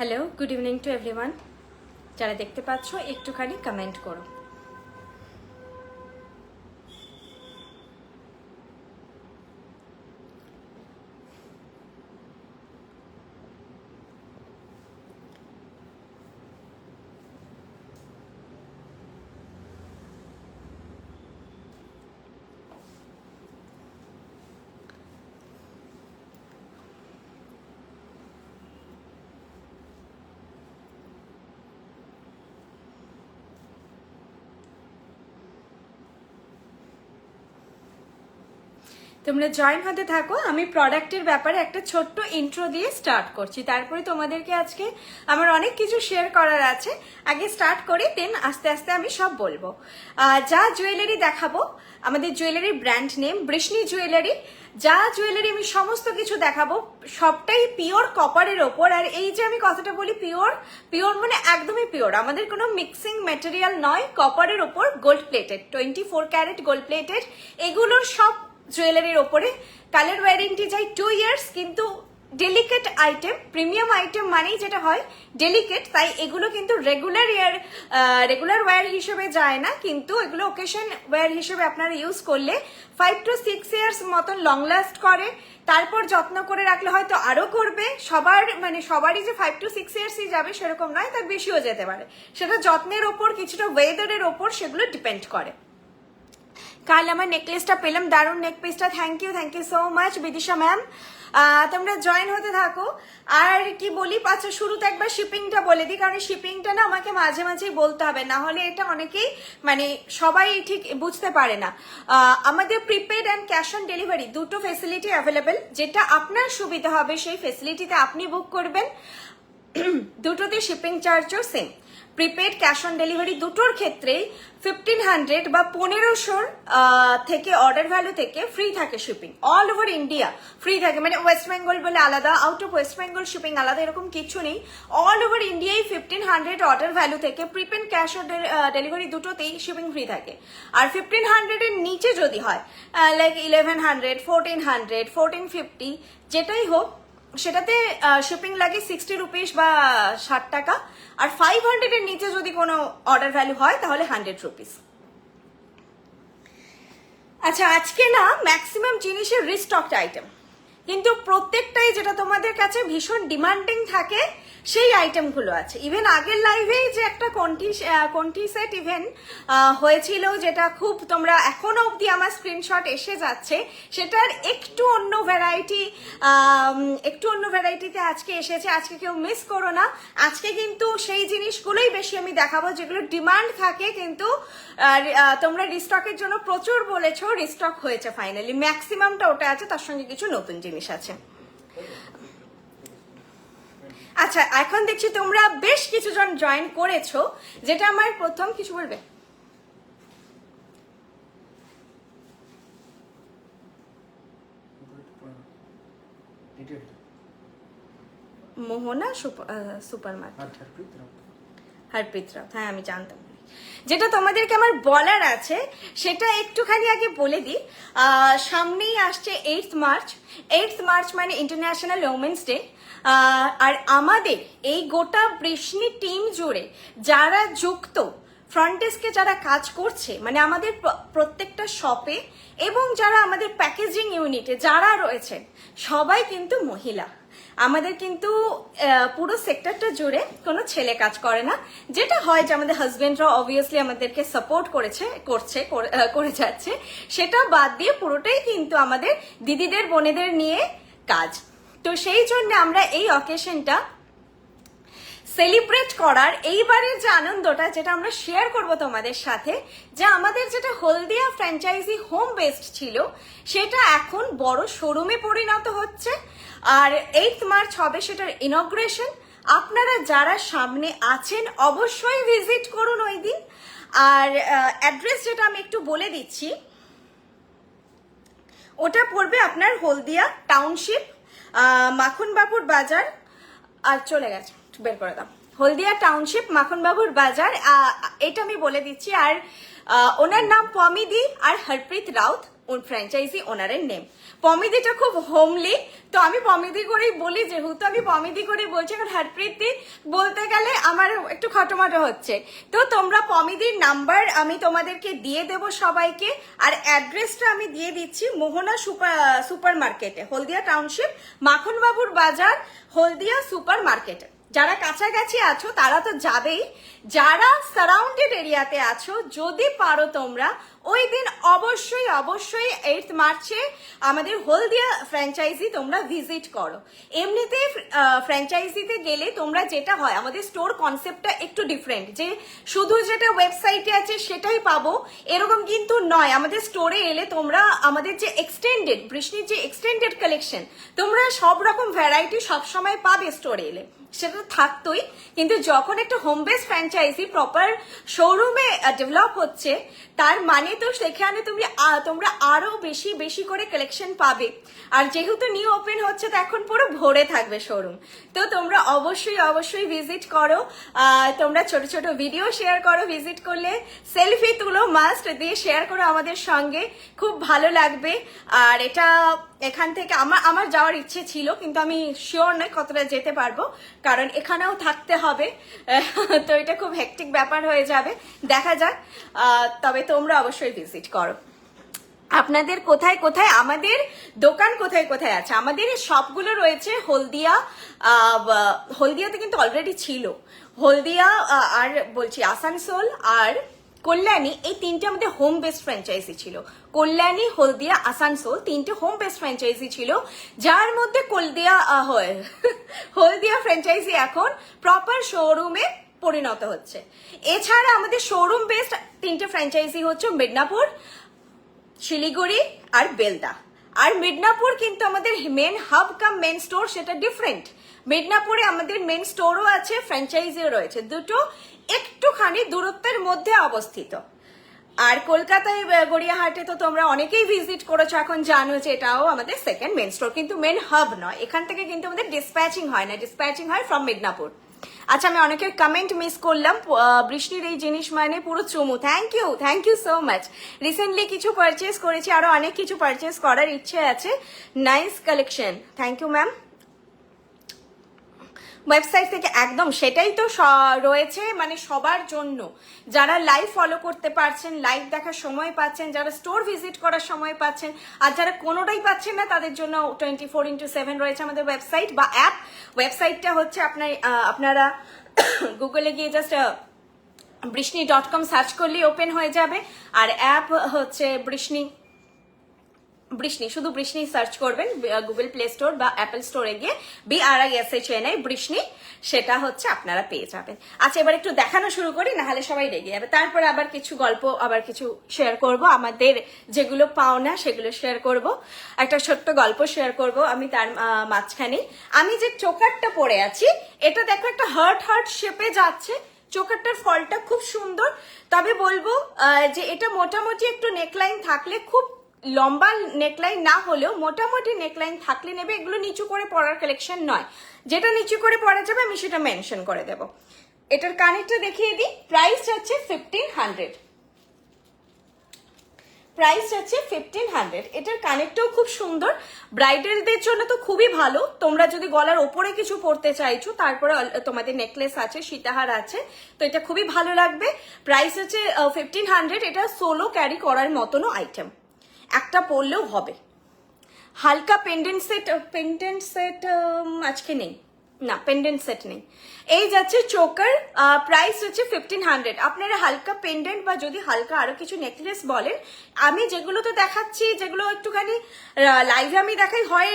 Hello, good evening to everyone. যারা দেখতে পাচ্ছ একটুখানি কমেন্ট করো। তোমরা জয়েন হতে থাকো। আমি প্রোডাক্টের ব্যাপারে একটা ছোট্ট ইন্ট্রো দিয়ে স্টার্ট করছি, তারপরে তোমাদেরকে আজকে আমার অনেক কিছু শেয়ার করার আছে। আগে স্টার্ট করি, দেন আস্তে আস্তে আমি সব বলবো। যা জুয়েলারি দেখাবো, আমাদের jewellery brand name Vrishni jewellery. যা জুয়েলারি আমি সমস্ত কিছু দেখাবো সবটাই পিওর কপারের ওপর। আর এই যে আমি কথাটা বলি পিওর, পিওর মানে একদমই পিওর, আমাদের কোনো মিক্সিং ম্যাটেরিয়াল নয়। কপারের ওপর gold plated, 24 carat gold plated. এগুলোর সব জুয়েলারির ওপরে কালার ওয়ারেন্টি চাই 2 ইয়ার্স, কিন্তু ডেলিকেট আইটেম, প্রিমিয়াম আইটেম মানেই যেটা হয় ডেলিকেট, তাই এগুলো কিন্তু রেগুলার ওয়্যার হিসেবে যায় না, কিন্তু এগুলো ওকেশন ওয়্যার হিসেবে আপনারা ইউজ করলে 5 to 6 ইয়ার্স মতন লং লাস্ট করে। তারপর যত্ন করে রাখলে হয়তো আরো করবে। সবারই যে 5 to 6 ইয়ার্সই যাবে সেরকম নয়, তার বেশিও যেতে পারে। সেটা যত্নের ওপর, কিছুটা ওয়েদারের ওপর সেগুলো ডিপেন্ড করে। কাল আমার নেকলেসটা পেলাম, দারুণ নেক পিসটা, thank you so much Bidisha ma'am. তোমরা জয়েন হতে থাকো। আর কি বলি, আচ্ছা শুরুতে একবার শিপিংটা বলে দিই, কারণ শিপিংটা না আমাকে মাঝে মাঝেই বলতে হবে, না হলে এটা অনেকেই সবাই ঠিক বুঝতে পারে না। আমাদের prepaid and cash on delivery দুটো ফেসিলিটি অ্যাভেলেবেল। যেটা আপনার সুবিধা হবে সেই ফেসিলিটিতে আপনি বুক করবেন। দুটোতে শিপিং চার্জও same. Prepaid cash on delivery দুটোর ক্ষেত্রেই 1500 বা 1500 থেকে অর্ডার ভ্যালু থেকে ফ্রি থাকে shipping. All over India free থাকে, মানে ওয়েস্ট বেঙ্গল বলে আলাদা, out of West Bengal shipping আলাদা, এরকম কিছু নেই। অল ওভার ইন্ডিয়ায় 1500 অর্ডার ভ্যালু থেকে প্রিপেড ক্যাশ অন ডেলিভারি দুটোতেই শিপিং ফ্রি থাকে। আর 1500 এর নিচে যদি হয়, লাইক 1100, 1400, 1450 যেটাই হোক, সেটাতে শিপিং লাগে 60 রুপিস বা 60 টাকা। আর 500 এর নিচে যদি কোনো অর্ডার ভ্যালু হয় তাহলে 100 রুপিস। আচ্ছা, আজকে না ম্যাক্সিমাম জিনিসের রিস্টকড আইটেম, কিন্তু প্রত্যেকটাই যেটা তোমাদের কাছে ভীষণ ডিমান্ডিং থাকে সেই আইটেমগুলো আছে। ইভেন আগের লাইভেই যে একটা কন্টি সেট ইভেন হয়েছিল, যেটা খুব তোমরা এখনো অবধি আমার স্ক্রিনশট এসে যাচ্ছে, সেটার একটু অন্য ভ্যারাইটিতে আজকে এসেছে। আজকে কেউ মিস করো না, আজকে কিন্তু সেই জিনিসগুলোই বেশি আমি দেখাবো যেগুলো ডিমান্ড থাকে, কিন্তু তোমরা রিস্টকের জন্য প্রচুর বলেছো, রিস্টক হয়েছে ফাইনালি, ম্যাক্সিমামটা ওটা আছে, তার সঙ্গে কিছু নতুন জিনিস আছে। আচ্ছা, এখন দেখছি তোমরা বেশ কিছু জন জয়েন করেছো, যেটা আমার প্রথম কিছু বলবে। মোহনা সুপার মার্কেট, হরপ্রীত রাউত, হ্যাঁ আমি জানতাম। যেটা তোমাদেরকে আমার বলার আছে সেটা একটুখানি আগে বলে দিই। সামনেই আসছে 8th মার্চ, মানে ইন্টারন্যাশনাল উমেন্স ডে। আর আমাদের এই গোটা বৃষ্ণি টিম জুড়ে যারা যুক্ত, ফ্রন্ট ডেস্কে যারা কাজ করছে, মানে আমাদের প্রত্যেকটা শপে এবং যারা আমাদের প্যাকেজিং ইউনিটে যারা রয়েছেন, সবাই কিন্তু মহিলা। আমাদের কিন্তু পুরো সেক্টরটা জুড়ে কোনো ছেলে কাজ করে না। যেটা হয় যে আমাদের হাজবেন্ডরা অবভিয়াসলি আমাদেরকে সাপোর্ট করে যাচ্ছে, সেটা বাদ দিয়ে পুরোটাই কিন্তু আমাদের দিদিদের বোনেদের নিয়ে কাজ। তো সেই জন্য আমরা এই অকেশনটা সেলিব্রেট করার এইবারের যে আনন্দটা, যেটা আমরা শেয়ার করব তোমাদের সাথে, যে আমাদের যেটা হলদিয়া ফ্র্যাঞ্চাইজি হোম বেসড ছিল, সেটা এখন বড় শোরুমে পরিণত হচ্ছে। আর 8th মার্চ হবে সেটার ইনগ্রেশন। আপনারা যারা সামনে আছেন অবশ্যই ভিজিট করুন ওই দিন। আর অ্যাড্রেস যেটা আমি একটু বলে দিচ্ছি, ওটা পড়বে আপনার হলদিয়া টাউনশিপ, মাখনবাবুর বাজার। আর চলে গেছে, বের করে দাও, হলদিয়া টাউনশিপ, মাখনবাবুর বাজার, এটা আমি বলে দিচ্ছি। আর ওনার নাম পমিদি আর হরপ্রীত রাউত, ফ্র্যাঞ্চাইজি ওনারের নেম। পমিদিটা খুব হোমলি, তো আমি পমিদি করেই বলি, যেহেতু আমি পমিদি করে বলছি। এখন হরপ্রীত দি বলতে গেলে আমার একটু খটোমাটো হচ্ছে। তো তোমরা পমিদির নাম্বার আমি তোমাদেরকে দিয়ে দেব সবাইকে, আর অ্যাড্রেসটা আমি দিয়ে দিচ্ছি মোহনা সুপার মার্কেটে, হলদিয়া টাউনশিপ, মাখনবাবুর বাজার, হলদিয়া সুপার মার্কেটে। যারা কাছাকাছি আছো তারা তো যাবেই, যারা সারাউন্ডেড এরিয়াতে আছো যদি পারো তোমরা ওই দিন অবশ্যই 8 মার্চে আমাদের হলদিয়া ফ্র্যাঞ্চাইজি তোমরা ভিজিট করো। এমনিতে ফ্র্যাঞ্চাইজিতে গেলে তোমরা যেটা হয়, আমাদের স্টোর কনসেপ্টটা একটু ডিফারেন্ট, যে শুধু যেটা ওয়েবসাইটে আছে সেটাই পাবো এরকম কিন্তু নয়। আমাদের স্টোরে এলে তোমরা আমাদের যে এক্সটেন্ডেড বৃষ্টির যে এক্সটেন্ডেড কালেকশন তোমরা সব রকম ভ্যারাইটি সবসময় পাবে স্টোরে এলে, সেটা থাকতোই। কিন্তু যখন একটা হোম বেস ফ্র্যাঞ্চাইজি প্রপার শোরুমে ডেভেলপ হচ্ছে, তার মানে তো সেখানে তোমরা আরো বেশি বেশি করে কালেকশন পাবে। আর যেহেতু নিউ ওপেন হচ্ছে তো এখন পুরো ভরে থাকবে শোরুম। তো তোমরা অবশ্যই ভিজিট করো। তোমরা ছোট ছোট ভিডিও শেয়ার করো, ভিজিট করলে সেলফি তুলো, মাস্ট দিয়ে শেয়ার করো আমাদের সঙ্গে, খুব ভালো লাগবে। আর এটা এখান থেকে আমার যাওয়ার ইচ্ছে ছিল, কিন্তু আমি শিওর নই কতটা যেতে পারবো, কারণ এখানেও থাকতে হবে। তো এটা খুব হেক্টিক ব্যাপার হয়ে যাবে, দেখা যাক। তবে তোমরা অবশ্যই ভিজিট করো। আপনাদের কোথায় কোথায় আমাদের দোকান কোথায় কোথায় আছে, আমাদের সবগুলো রয়েছে হলদিয়াতে কিন্তু অলরেডি ছিল। হলদিয়া আর বলছি আসানসোল আর কল্যাণী, এই তিনটে আমাদের হোম বেসড ফ্র্যাঞ্চাইজি ছিল। কল্যাণী, হলদিয়া, আসানসোল তিনটে হোম বেসড ফ্র্যাঞ্চাইজি ছিল, যার মধ্যে হলদিয়া ফ্র্যাঞ্চাইজি এখন প্রপার শোরুমে পরিণত হচ্ছে। এছাড়া আমাদের শোরুম বেসড তিনটে ফ্র্যাঞ্চাইজি হচ্ছে মিদনাপুর, শিলিগুড়ি আর বেলদা। আর মিদনাপুর কিন্তু আমাদের মেন হাব কাম মেন স্টোর, সেটা ডিফারেন্ট। মিদনাপুরে আমাদের মেন স্টোরও আছে, ফ্র্যাঞ্চাইজিও রয়েছে, দুটো একটুখানি দূরত্বের মধ্যে অবস্থিত। আর কলকাতায় গড়িয়াহাটে তো তোমরা অনেকেই ভিজিট করেছো, এখন জানো যে এটাও আমাদের সেকেন্ড মেন স্টোর, কিন্তু মেন হাব নয়। এখান থেকে কিন্তু আমাদের ডিসপ্যাচিং হয় না, ডিসপ্যাচিং হয় ফ্রম মিদনাপুর। আচ্ছা, আমি অনেকের কমেন্ট মিস করলাম। বৃষ্টির এই জিনিস মানে পুরো চুমু, thank you so much. Recently কিছু পারচেস করেছি, আরো অনেক কিছু পারচেস করার ইচ্ছে আছে। Nice collection, thank you ma'am. Website থেকে একদম সেটাই তো রয়েছে, মানে সবার জন্য, যারা লাইভ ফলো করতে পারছেন, লাইভ দেখার সময় পাচ্ছেন, যারা স্টোর ভিজিট করার সময় পাচ্ছেন, আর যারা কোনোটাই পাচ্ছেন না তাদের জন্য 24/7 রয়েছে আমাদের ওয়েবসাইট বা অ্যাপ। ওয়েবসাইটটা হচ্ছে আপনারা গুগলে গিয়ে জাস্ট বৃষ্ণি.com সার্চ করলেই ওপেন হয়ে যাবে। আর অ্যাপ হচ্ছে বৃষ্ণি, শুধু বৃষ্ণি সার্চ করবেন গুগল প্লে স্টোর বা অ্যাপল স্টোরে গিয়ে, BRISHNI বৃষ্ণি, সেটা হচ্ছে আপনারা পেয়ে যাবেন। আচ্ছা, এবার একটু দেখানো শুরু করি, নাহলে সবাই রেগে যাবে। তারপরে আবার কিছু গল্প, আবার কিছু শেয়ার করব, আমাদের যেগুলো পাওনা সেগুলো শেয়ার করব। একটা ছোট্ট গল্প শেয়ার করব আমি তার মাঝখানে। আমি যে চোকারটা পরে আছি, এটা দেখো একটা হার্ট শেপে যাচ্ছে। চোকারটার ফলটা খুব সুন্দর, তবে বলবো যে এটা মোটামুটি একটু নেকলাইন থাকলে, খুব লম্বা নেকলাইন না হলেও মোটামুটি নেকলাইন থাকলে নেবে। এগুলো নিচু করে পরার কালেকশন নয়, যেটা নিচু করে পরা যাবে আমি সেটা মেনশন করে দেব। এটার কানেরটা দেখিয়ে দিই, প্রাইস হচ্ছে 1500। প্রাইস হচ্ছে 1500। এটার কানেরটাও খুব সুন্দর, ব্রাইডালদের জন্য তো খুবই ভালো। তোমরা যদি গলার ওপরে কিছু পরতে চাইছো, তারপরে তোমাদের নেকলেস আছে, সীতাহার আছে, তো এটা খুবই ভালো লাগবে। প্রাইস হচ্ছে 1500। এটা সোলো ক্যারি করার মতনও আইটেম, একটা পরলেও হবে। হালকা পেন্ডেন্ট সেট আজকে নেই, না পেন্ডেন্ট সেট নেই। এই যাচ্ছে চোকার, প্রাইস হচ্ছে 1500। আপনারা হালকা পেন্ডেন্ট বা যদি হালকা আরো কিছু নেকলেস বলেন, আমি যেগুলো তো দেখাচ্ছি, যেগুলো একটুখানি লাইভে আমি দেখাই, হয়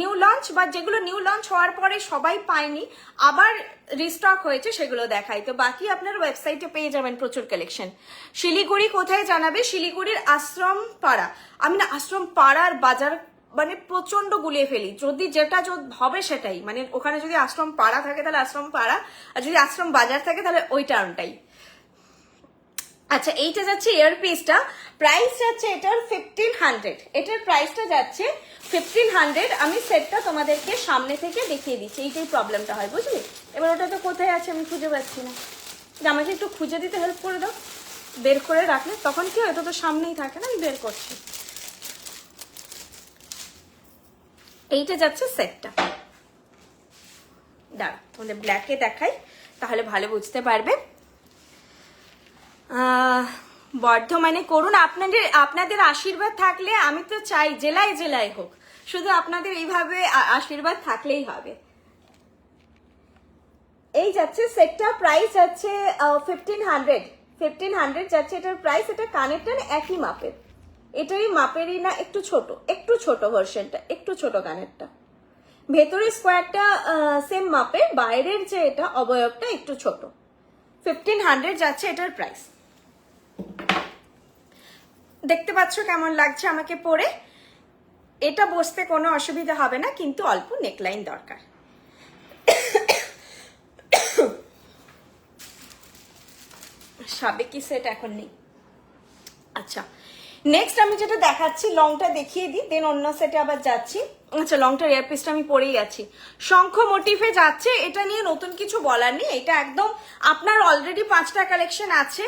নিউ লঞ্চ, বা যেগুলো নিউ লঞ্চ হওয়ার পরে সবাই পায়নি, আবার রিস্টক হয়েছে, সেগুলো দেখাই। তো বাকি আপনার ওয়েবসাইটে পেয়ে যাবেন প্রচুর কালেকশন। শিলিগুড়ি কোথায় জানাবে? শিলিগুড়ির আশ্রম পাড়া। আমি না আশ্রম পাড়ার বাজার মানে প্রচন্ড গুলিয়ে ফেলি, যদি যেটা হবে সেটাই, মানে ওখানে যদি আশ্রম পাড়া থাকে তাহলে আশ্রম পাড়া, আর যদি আশ্রম বাজার থাকে তাহলে ওই টার্মটাই। আচ্ছা, এইটা যাচ্ছে ইয়ারপিসটা, প্রাইস যাচ্ছে এটার 1500। এটার প্রাইসটা যাচ্ছে 1500। আমি সেটটা তোমাদেরকে সামনে থেকে দেখিয়ে দিচ্ছি, এইটাই প্রবলেমটা হয়, বুঝলি? এবার ওটা তো কোথায় আছে আমি খুঁজে পাচ্ছি না, আমাকে একটু খুঁজে দিতে হেল্প করে দাও, বের করে রাখলে তখন কি হয়, এটা তো সামনেই থাকে না, আমি বের করছি। এইটা যাচ্ছে সেটটা। দাঁড়া তোমাদের ব্ল্যাকে দেখাই, তাহলে ভালো বুঝতে পারবে। বর্ধমানে করুন, আপনাদের আশীর্বাদ থাকলে, আমি তো চাই জেলায় জেলায় হোক, শুধু আপনাদের এইভাবে আশীর্বাদ থাকলেই হবে। এই যাচ্ছে সেটটা, প্রাইস যাচ্ছে 1500 যাচ্ছে এটার প্রাইস। এটা কানেরটা একই মাপের, এটারই মাপেরই না, একটু ছোট ভার্সনটা, একটু ছোট কানেরটা। ভেতরের স্কোয়ারটা সেম মাপের, বাইরের যে এটা অবয়বটা একটু ছোট। 1500 যাচ্ছে এটার প্রাইস। দেখতে পাচ্ছ কেমন লাগছে আমাকে পরে? এটা বসতে কোনো অসুবিধা হবে না, কিন্তু অল্প নেকলাইন দরকার। সাবেকি সেট এখন নেই। আচ্ছা, নেক্সট আমি যেটা দেখাচ্ছি, লংটা দেখিয়ে দিই, দেন অন্য সেটে আবার যাচ্ছি। আচ্ছা, লংটার এয়ারপিসটা আমি পরেই আছি। শঙ্খ মোটিভে যাচ্ছে, এটা নিয়ে নতুন কিছু বলার নেই, এটা একদম আপনার অলরেডি 5টা কালেকশন আছে,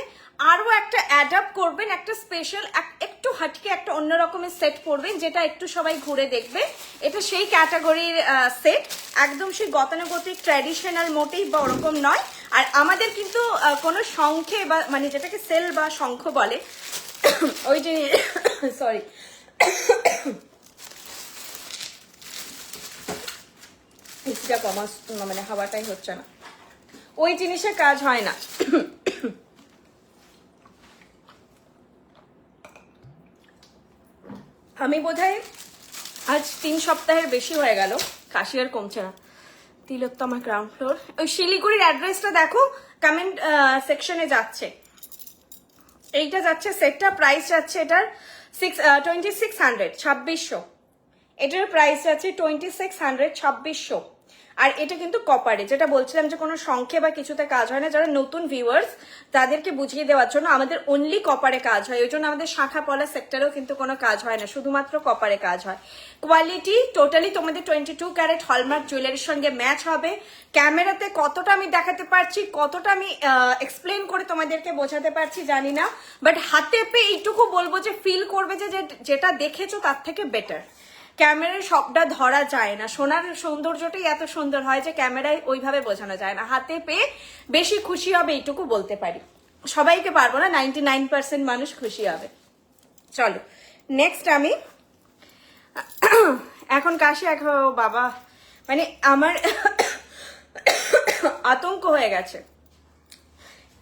আরও একটা অ্যাড আপ করবেন, একটা স্পেশাল একটু হাটকে একটা অন্য রকমের সেট করবেন, যেটা একটু সবাই ঘুরে দেখবে। এটা সেই ক্যাটাগরির সেট, একদম সেই গতানুগতিক ট্র্যাডিশনাল মোটিভ বা ওরকম নয়। আর আমাদের কিন্তু কোনো শঙ্খে বা মানে যেটাকে সেল বা শঙ্খ বলে ওই যে সরি এসিটা কমা, মানে হাওয়াটাই হচ্ছে না, ওই জিনিসের কাজ হয় না। আমি বোধহয় আজ 3 সপ্তাহের বেশি হয়ে গেল, কাশি আর কমছে না। তিলোত্তমা গ্রাউন্ড ফ্লোর, ওই শিলিগুড়ির অ্যাড্রেসটা দেখো, কমেন্ট সেকশনে যাচ্ছে। এইটা যাচ্ছে সেটটা, প্রাইস যাচ্ছে এটার 2600, 2600। এটার প্রাইস যাচ্ছে 2600, 2600। আর এটা কিন্তু কপারে, যেটা বলছিলাম যে কোনো শঙ্খে বা কিছুতে কাজ হয় না। যারা নতুন ভিউয়ার্স তাদেরকে বুঝিয়ে দেওয়ার জন্য, আমাদের অনলি কপারে কাজ হয়, ওই জন্য আমাদের শাখা পলা সেক্টরেও কিন্তু কোনো কাজ হয় না, শুধুমাত্র কপারে কাজ হয়। কোয়ালিটি টোটালি তোমাদের 22 ক্যারেট হলমার্ক জুয়েলারির সঙ্গে ম্যাচ হবে। ক্যামেরাতে কতটা আমি দেখাতে পারছি, কতটা আমি এক্সপ্লেন করে তোমাদেরকে বোঝাতে পারছি জানি না, বাট হাতে পেয়ে এইটুকু বলবো যে ফিল করবে যে যেটা দেখেছো তার থেকে বেটার। ক্যামেরায় সবটা ধরা যায় না, সোনার সৌন্দর্যটাই এত সুন্দর হয় যে ক্যামেরায় ওইভাবে বোঝানো যায় না। হাতে পেয়ে বেশি খুশি হবে এইটুকু বলতে পারি, সবাইকে পারবো না, 99% মানুষ খুশি হবে। চলো নেক্সট আমি এখন কাশি বাবা, মানে আমার আতঙ্ক হয়ে গেছে।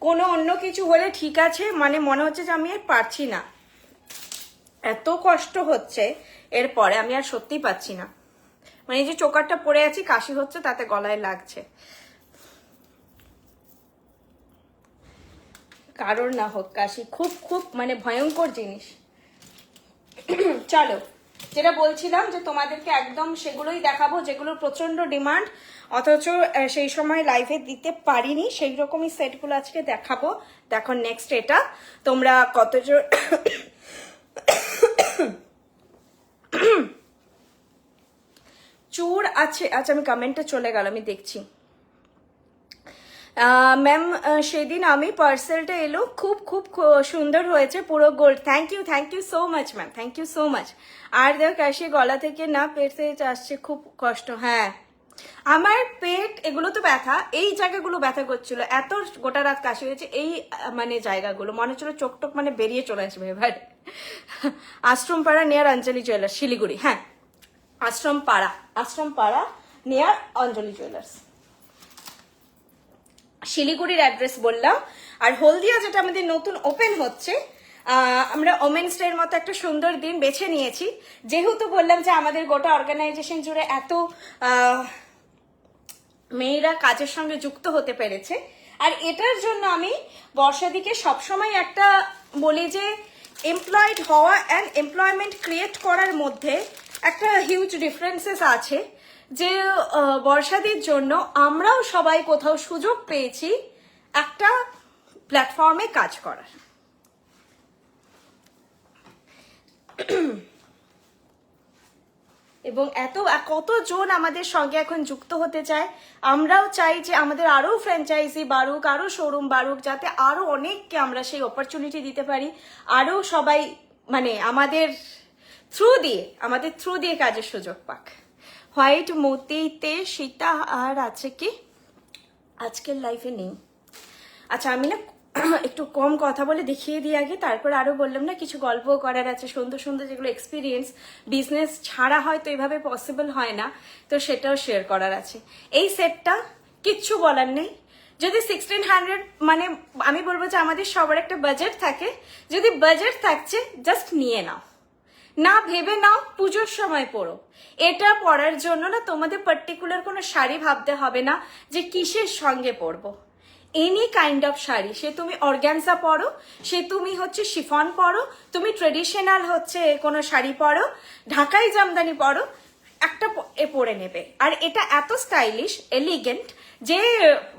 কোনো অন্য কিছু হলে ঠিক আছে, মানে মনে হচ্ছে যে আমি আর পারছি না, এত কষ্ট হচ্ছে এরপরে, আমি আর সত্যিই পাচ্ছি না। মানে এই যে চোকারটা পরে আছি, কাশি হচ্ছে, তাতে গলায় লাগছে। কারোর না হোক কাশি, খুব খুব মানে ভয়ঙ্কর জিনিস। চলো, যেটা বলছিলাম যে তোমাদেরকে একদম সেগুলোই দেখাবো যেগুলোর প্রচন্ড ডিমান্ড, অথচ সেই সময় লাইভে দিতে পারিনি, সেই রকমই সেটগুলো আজকে দেখাবো। দেখো নেক্সট এটা, তোমরা কতজন চুর আছে। আচ্ছা, আমি কমেন্টে চলে গেল, আমি দেখছি। ম্যাম সেদিন আমি পার্সেলটা এলো, খুব খুব সুন্দর হয়েছে, পুরো gold. Thank you so much ma'am, thank you so much. আর দেখ কাশি গলা থেকে না পেটে আসছে, খুব কষ্ট। হ্যাঁ, আমার পেট এগুলো তো ব্যথা, এই জায়গাগুলো ব্যথা করছিল, এত গোটা রাত কাশি হয়েছে, এই মানে জায়গাগুলো মনে হচ্ছিল চোখ টোক মানে বেরিয়ে চলে আসবে এবার। আশ্রম পাড়া নিয়ার অঞ্জলি জুয়েলার্স, শিলিগুড়ি। হ্যাঁ, আশ্রম পাড়া নিয়ার অঞ্জলি জুয়েলার্স, শিলিগুড়ির অ্যাড্রেস বললাম। আর হলদিয়া যেটা আমাদের নতুন ওপেন হচ্ছে, আমরা ওমেন্স ডের মতো একটা সুন্দর দিন বেছে নিয়েছি, যেহেতু বললাম যে আমাদের গোটা অর্গানাইজেশন জুড়ে এত মেয়েরা কাজের সঙ্গে যুক্ত হতে পেরেছে। আর এটার জন্য আমি বর্ষাদিকে সবসময় একটা বলি যে এমপ্লয়েড হওয়া অ্যান্ড এমপ্লয়মেন্ট ক্রিয়েট করার মধ্যে একটা হিউজ ডিফারেন্সেস আছে, যে বর্ষাদির জন্য আমরাও সবাই কোথাও সুযোগ পেয়েছি একটা প্ল্যাটফর্মে কাজ করার। এবং কতজন আমাদের সঙ্গে এখন যুক্ত হতে চায়। আমরাও চাই যে আমাদের আরো ফ্র্যাঞ্চাইজি বাড়ুক, আরো শোরুম বাড়ুক, যাতে আরো অনেককে আমরা সেই অপরচুনিটি দিতে পারি, আরো সবাই মানে আমাদের থ্রু দিয়ে কাজের সুযোগ পাক। হোয়াইট মতিতে সীতা আর আছে কি আজকের লাইফে নেই। আচ্ছা আমি না একটু কম কথা বলে দেখিয়ে দিই আগে, তারপর আরো বললাম না কিছু গল্প করার আছে, সুন্দর সুন্দর যেগুলো এক্সপিরিয়েন্স বিজনেস ছাড়া হয়তো এভাবে পসিবল হয় না, তো সেটাও শেয়ার করার আছে। এই সেটটা কিচ্ছু বলার নেই, যদি 1600 মানে আমি বলবো যে আমাদের সবার একটা বাজেট থাকে, যদি বাজেট থাকছে জাস্ট নিয়ে নাও, না ভেবে নাও, পুজোর সময় পরো। এটা পরার জন্য না তোমাদের পার্টিকুলার কোনো শাড়ি ভাবতে হবে না যে কিসের সঙ্গে পরবো। এনি কাইন্ড অফ শাড়ি, সে তুমি অর্গ্যানজা পরো, সে তুমি হচ্ছে শিফন পরো, তুমি ট্রেডিশনাল হচ্ছে কোনো শাড়ি পরো, ঢাকাই জামদানি পরো, একটা পরে নেবে। আর এটা এত স্টাইলিশ এলিগেন্ট যে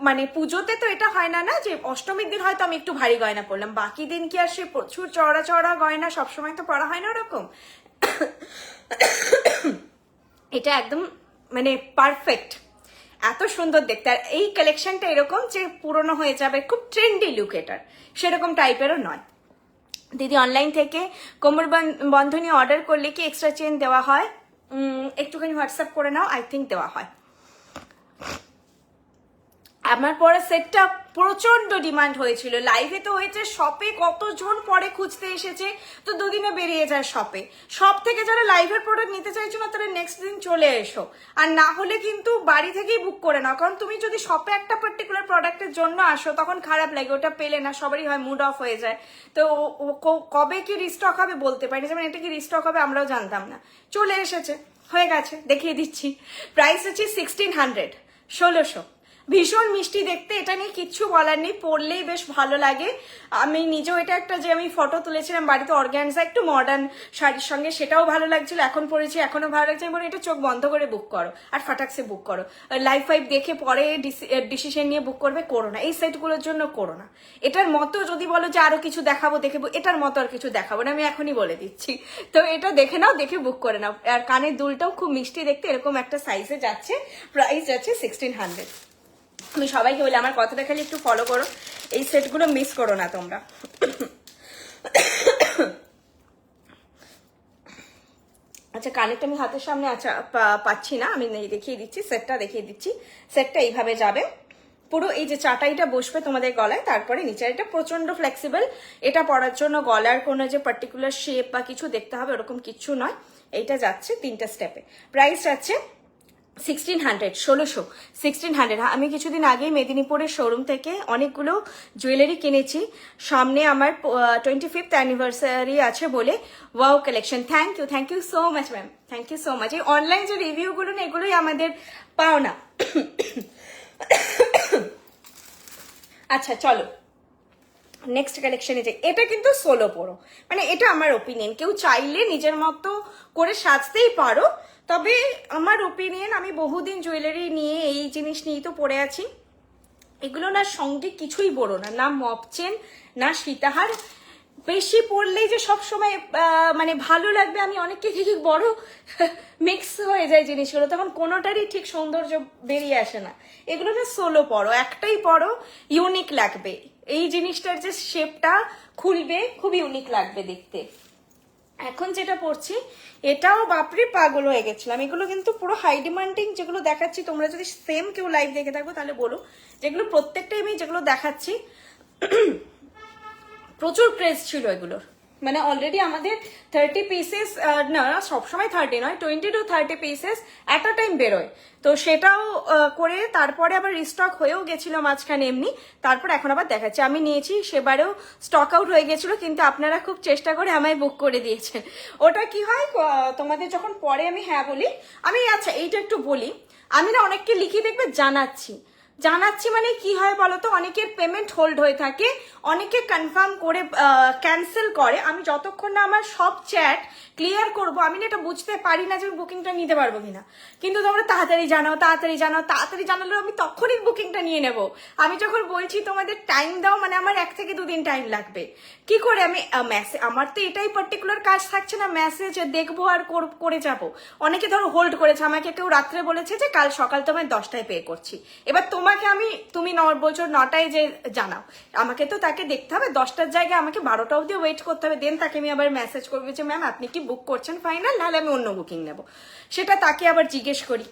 মানে পুজোতে তো এটা হয় না, না যে অষ্টমীর দিন হয়তো আমি একটু ভারী গয়না পরলাম, বাকি দিন কি আর সে প্রচুর চড়া চড়া গয়না সবসময় তো পরা হয় না ওরকম। এটা একদম মানে পারফেক্ট, এত সুন্দর দেখতে। আর এই কালেকশনটা এরকম যে পুরনো হয়ে যাবে, খুব ট্রেন্ডি লুক এটার, সেরকম টাইপেরও নয়। দিদি অনলাইন থেকে কোমর বন্ধনী অর্ডার করলে কি এক্সট্রা চেন দেওয়া হয়? একটুখানি হোয়াটসঅ্যাপ করে নাও, আই থিঙ্ক দেওয়া হয়। আমার পরে সেটটা প্রচন্ড ডিমান্ড হয়েছিল, লাইভে তো হয়েছে, শপে কতজন পরে খুঁজতে এসেছে, তো দুদিনে বেরিয়ে যায় শপে। শপ থেকে যারা লাইভের প্রোডাক্ট নিতে চাইছো না তারা নেক্সট দিন চলে এসো, আর না হলে কিন্তু বাড়ি থেকেই বুক করে নাও, কারণ তুমি যদি শপে একটা পার্টিকুলার প্রোডাক্টের জন্য আসো তখন খারাপ লাগে, ওটা পেলে না সবারই হয় মুড অফ হয়ে যায়। তো কবে কি রিস্টক হবে বলতে পারি, যেমন এটা কি রিস্টক হবে আমরাও জানতাম না, চলে এসেছে, হয়ে গেছে, দেখিয়ে দিচ্ছি। প্রাইস হচ্ছে 1600, 1600। ভীষণ মিষ্টি দেখতে, এটা নিয়ে কিচ্ছু বলার নেই, পরলেই বেশ ভালো লাগে। আমি নিজেও এটা একটা যে আমি ফটো তুলেছিলাম বাড়িতে অর্গ্যানজা একটু মডার্ন শাড়ির সঙ্গে, সেটাও ভালো লাগছিল, এখন পরেছি এখনো ভালো লাগছে। আমি বলি এটা চোখ বন্ধ করে বুক করো আর ফাটাক্সে বুক করো, লাইভ ফাইভ দেখে পরে ডিসিশন নিয়ে বুক করবে, করো না, এই সেটগুলোর জন্য করো না। এটার মতো যদি বলো যে আরো কিছু দেখাবো দেখে, এটার মতো আর কিছু দেখাবো না, আমি এখনই বলে দিচ্ছি। তো এটা দেখে নাও, দেখে বুক করে নাও। আর কানের দুলটাও খুব মিষ্টি দেখতে, এরকম একটা সাইজে যাচ্ছে, প্রাইস যাচ্ছে 1600। আমি সবাইকে বলি আমার কথাটা খালি একটু ফলো করো, এই সেটগুলো মিস করো না তোমরা। আচ্ছা কানেরটা আমি হাতের সামনে আচ্ছা পাচ্ছি না, আমি দেখিয়ে দিচ্ছি, সেটটা দেখিয়ে দিচ্ছি। সেটটা এইভাবে যাবে, পুরো এই যে চাটাইটা বসবে তোমাদের গলায়, তারপরে নিচে এটা প্রচন্ড ফ্লেক্সিবল। এটা পরার জন্য গলার কোনো যে পার্টিকুলার শেপ বা কিছু দেখতে হবে ওরকম কিছু নয়, এইটা যাচ্ছে 3টা স্টেপে। প্রাইস যাচ্ছে 1600, 1600। আমি কিছুদিন আগেই মেদিনীপুরের শোরুম থেকে অনেকগুলো জুয়েলারি কিনেছি, সামনে আমার 25th অ্যানিভার্সারি আছে বলে। Wow collection, thank you so much ma'am, thank you so much. এই অনলাইন যে রিভিউগুলো না এগুলোই আমাদের পাওনা। আচ্ছা চলো নেক্সট কালেকশনে যাই। এটা কিন্তু সোলো পরো, মানে এটা আমার ওপিনিয়ন, কেউ চাইলে নিজের মতো করে সাজতেই পারো, তবে আমার ওপিনিয়ন, আমি বহুদিন জুয়েলারি নিয়ে এই জিনিস নিয়েই তো পরে আছি, এগুলো না সঙ্গে কিছুই পরো না, না মপ চেন না সীতাহার, বেশি পরলেই যে সব সময় মানে ভালো লাগবে, আমি অনেককে দেখি বড় মিক্স হয়ে যায় জিনিসগুলো, তখন কোনোটারই ঠিক সৌন্দর্য বেরিয়ে আসে না। এগুলো না সোলো পরো, একটাই পরো, ইউনিক লাগবে, এই জিনিসটার যে শেপটা খুলবে খুব ইউনিক লাগবে দেখতে। এখন যেটা পড়ছি এটাও বাপরে পাগল হয়ে গেছিলাম, এগুলো কিন্তু পুরো হাই ডিমান্ডিং যেগুলো দেখাচ্ছি, তোমরা যদি সেম কেউ লাইভ দেখে থাকো তাহলে বলো, যেগুলো প্রত্যেকটাই আমি যেগুলো দেখাচ্ছি প্রচুর ক্রেজ ছিল এগুলোর, মানে অলরেডি আমাদের 30 পিসেস না, সবসময় 30 নয়, 20 to 30 pieces at a time বেরোয়, তো সেটাও করে তারপরে আবার রিস্টক হয়েও গেছিল মাঝখানে এমনি, তারপর এখন আবার দেখাচ্ছে। আমি নিয়েছি, সেবারেও স্টক আউট হয়ে গেছিল, কিন্তু আপনারা খুব চেষ্টা করে আমায় বুক করে দিয়েছেন। ওটা কি হয় তোমাদের যখন পরে আমি হ্যাঁ বলি, আমি আচ্ছা এইটা একটু বলি, আমি না অনেককে লিখি দেখবে জানাচ্ছি মানে কি হয় বলতো, অনেকের পেমেন্ট হোল্ড হয়ে থাকে, অনেকে কনফার্ম করে ক্যান্সেল করে, আমি যতক্ষণ না আমার সব চ্যাট ক্লিয়ার করব আমি না এটা বুঝতে পারি না যে আমি বুকিংটা নিতে পারবো কিনা। কিন্তু তোমরা তাড়াতাড়ি জানালো আমি তখনই বুকিংটা নিয়ে নেব। আমি যখন বলছি তোমাদের টাইম দাও, মানে আমার 1 থেকে 2 দিন টাইম লাগবে, কি করে আমি মেসেজ, আমার তো এটাই পার্টিকুলার কাজ থাকছে না, মেসেজ দেখবো আর করে যাব। অনেকে ধরো হোল্ড করেছে, আমাকে কেউ রাত্রে বলেছে যে কাল সকাল তোমায় 10টায় পে করছি, এবার তোমার তোমাকে তুমি বলছো 9টায় যে জানাও, আমাকে তো তাকে দেখতে হবে, 10টার জায়গায় আমাকে 12টা অবধি ওয়েট করতে হবে। দেন তাকে আমি আবার মেসেজ করবো যে ম্যাম আপনি কি বুক করছেন ফাইনাল, নাহলে আমি অন্য বুকিং নেব, সেটা তাকে আবার জিজ্ঞেস করি।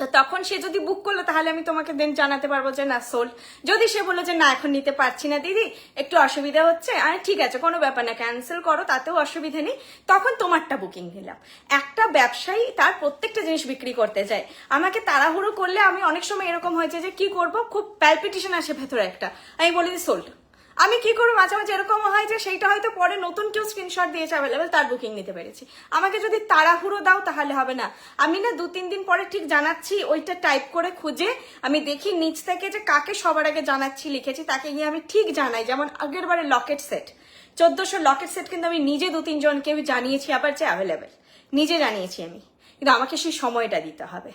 তো তখন সে যদি বুক করলো তাহলে আমি তোমাকে দেন জানাতে পারবো যে না সোল্ড। যদি সে বললো যে না এখন নিতে পারছি না দিদি, একটু অসুবিধা হচ্ছে, আর ঠিক আছে কোনো ব্যাপার না, ক্যান্সেল করো, তাতেও অসুবিধা নেই, তখন তোমারটা বুকিং নিলাম। একটা ব্যবসায়ী তার প্রত্যেকটা জিনিস বিক্রি করতে যায়, আমাকে তাড়াহুড়ো করলে আমি অনেক সময় এরকম হয়েছে যে কি করব, খুব প্যালপিটেশন আসে ভেতরে একটা, আমি বলি সোল্ড। আমি কি করবো, মাঝে মাঝে এরকম হয় যে সেইটা হয়তো পরে নতুন কেউ স্ক্রিনশট দিয়েছে অ্যাভেলেবেল, তার বুকিং নিতে পেরেছি। আমাকে যদি তাড়াহুড়ো দাও তাহলে হবে না। আমি না 2-3 দিন পরে ঠিক জানাচ্ছি, ওইটা টাইপ করে খুঁজে আমি দেখি নিচ থেকে যে কাকে সবার আগে জানাচ্ছি লিখেছি, তাকে গিয়ে আমি ঠিক জানাই। যেমন আগের বারে লকেট সেট 1400 লকেট সেট কিন্তু আমি নিজে 2-3 জনকে জানিয়েছি, আবার যে অ্যাভেলেবেল নিজে জানিয়েছি আমি, কিন্তু আমাকে সেই সময়টা দিতে হবে।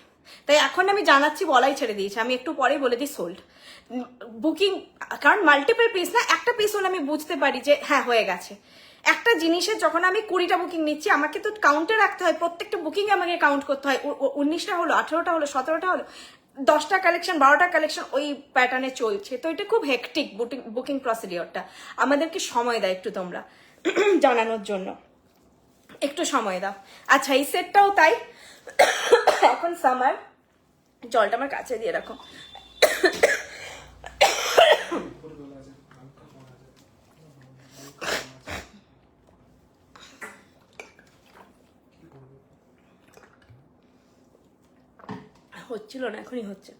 তাই এখন আমি জানাচ্ছি, বলাই ছেড়ে দিয়েছি, আমি একটু পরেই বলে দিই সোল্ড বুকিং। কারণ মাল্টিপল পিস না, একটা পিস হলে আমি বুঝতে পারি যে হ্যাঁ হয়ে গেছে। একটা জিনিসের যখন আমি 20টা বুকিং নিচ্ছি, আমাকে তো কাউন্টে রাখতে হয়, প্রত্যেকটা বুকিং আমাকে কাউন্ট করতে হয়। 19টা হলো, 18টা হলো, 17টা হলো, 10টা কালেকশন, 12টা কালেকশন ওই প্যাটার্নে চলছে। তো এটা খুব হেকটিক বুকিং প্রসিডিওরটা, আমাদেরকে সময় দেয় একটু তোমরা জানানোর জন্য, একটু সময় দাও। আচ্ছা এই সেটটাও তাই, এখন সামার, জলটা আমার কাছে দিয়ে রাখো। হচ্ছিল না, এখনই হচ্ছে।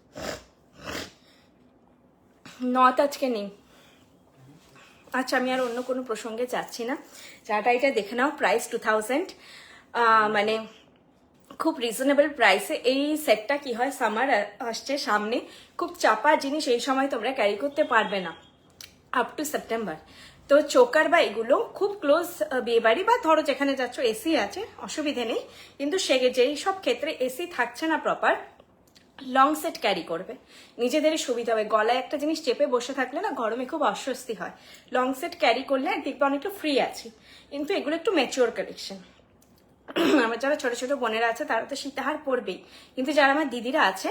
নথ আজকে নেই। আচ্ছা আমি আর অন্য কোনো প্রসঙ্গে যাচ্ছি না, চাটা এটা দেখে নাও। প্রাইস 2000, মানে খুব রিজনেবল প্রাইসে। এই সেটটা কি হয়, সামার আসছে সামনে, খুব চাপা জিনিস এই সময় তোমরা ক্যারি করতে পারবে না আপ টু সেপ্টেম্বর। তো চোকার বা এগুলো খুব ক্লোজ বিয়ে বাড়ি বা ধরো যেখানে যাচ্ছ এসি আছে, অসুবিধে নেই, কিন্তু যেই সব ক্ষেত্রে এসি থাকছে না প্রপার, লং সেট ক্যারি করবে, নিজেদেরই সুবিধা হবে। গলায় একটা জিনিস চেপে বসে থাকলে না গরমে খুব অস্বস্তি হয়, লং সেট ক্যারি করলে দেখবে অনেকটা ফ্রি আছি। কিন্তু এগুলো একটু ম্যাচিওর কালেকশন। আমার যারা ছোট ছোট বোনেরা আছে তারা তো সীতাহার পরবেই, কিন্তু যারা আমার দিদিরা আছে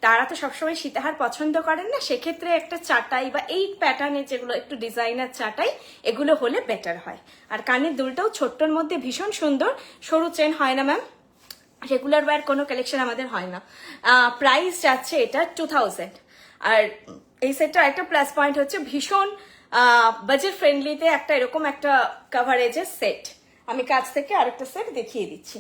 তারা তো সবসময় সীতাহার পছন্দ করেন না, সেক্ষেত্রে একটা চাটাই বা এই প্যাটার্নের যেগুলো একটু ডিজাইনার চাটাই, এগুলো হলে বেটার হয়। আর কানের দুলটাও ছোট্টর মধ্যে ভীষণ সুন্দর, সরু চেন হয় না ম্যাম, রেগুলার ওয়্যার কোনো কালেকশন আমাদের হয় না। প্রাইস যাচ্ছে এটা 2000। আর এই সেটটা একটা প্লাস পয়েন্ট হচ্ছে ভীষণ বাজেট ফ্রেন্ডলিতে একটা এরকম একটা কাভারেজের সেট। আমি কাছ থেকে আরেকটা সেট দেখিয়ে দিচ্ছি।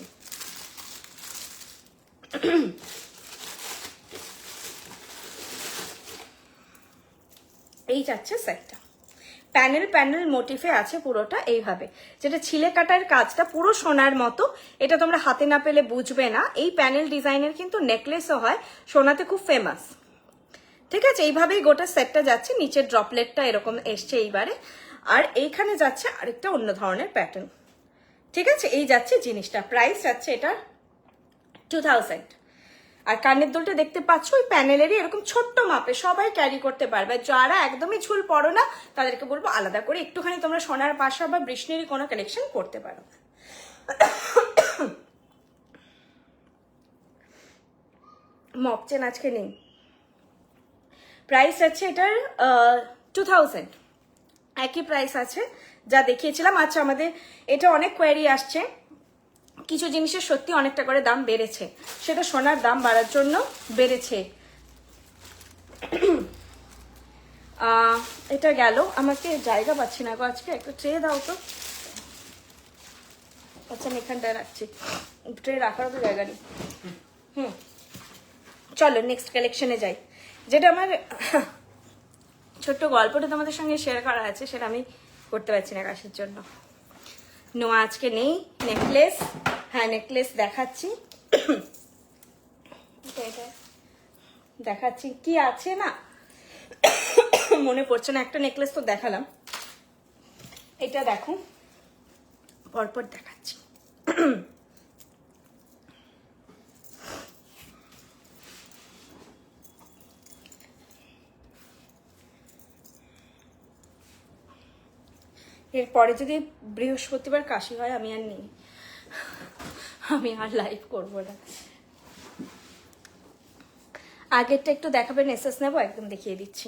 এই যাচ্ছে সেটটা, প্যানেল মোটিফে আছে পুরোটা এইভাবে, যেটা ছিলে কাটার কাজটা পুরো সোনার মতো। এটা তোমরা হাতে না পেলে বুঝবে না। এই প্যানেল ডিজাইনের কিন্তু নেকলেসও হয়, সোনাতে খুব ফেমাস। ঠিক আছে, এইভাবেই গোটা সেটটা যাচ্ছে। নিচের ড্রপলেটটা এরকম এসছে এইবারে, আর এইখানে যাচ্ছে আরেকটা অন্য ধরনের প্যাটার্ন। ঠিক আছে, এই যাচ্ছে জিনিসটা। প্রাইস যাচ্ছে এটা 2000। আর কানের দুলটা দেখতে পাচ্ছ ওই প্যানেলেরই এরকম ছোট্ট মাপে, সবাই ক্যারি করতে পারবে। যারা একদমই ঝুল পড়ো না তাদেরকে বলবো আলাদা করে একটুখানি তোমরা সোনার পাশা বা বৃষ্ণিরই কোনো কালেকশন করতে পারো। মপ চেন আজকে নেই। প্রাইস আছে এটার 2000, একই প্রাইস আছে যা দেখিয়েছিলাম। আচ্ছা আমাদের এটা অনেক কোয়ারি আসছে, কিছু জিনিসের সত্যি অনেকটা করে দাম বেড়েছে, সেটা সোনার দাম বাড়ার জন্য বেড়েছে। এটা গেল, আমাকে জায়গা পাচ্ছি না গো আজকে, একটা ট্রে দাও তো। আচ্ছা আমি এখানটায় রাখছি, ট্রে রাখারও তো জায়গা নেই। চলো নেক্সট কালেকশনে যাই। যেটা আমার ছোট্ট গল্পটা তোমাদের সঙ্গে শেয়ার করা আছে, সেটা আমি করতে পারছি না কাশের জন্য। নোয়া আজকে নেই। নেকলেস, হ্যাঁ নেকলেস দেখাচ্ছি, দেখাচ্ছি কি আছে না মনে পড়ছে না। একটা নেকলেস তো দেখালাম, এটা দেখো পরপর দেখাচ্ছি। এরপরে যদি বৃহস্পতিবার কাশি হয় আমি আর নেই, আমি আর লাইভ করবো না। আগেরটা একটু দেখাবেন, এসএস নেবো, একদম দেখিয়ে দিচ্ছি।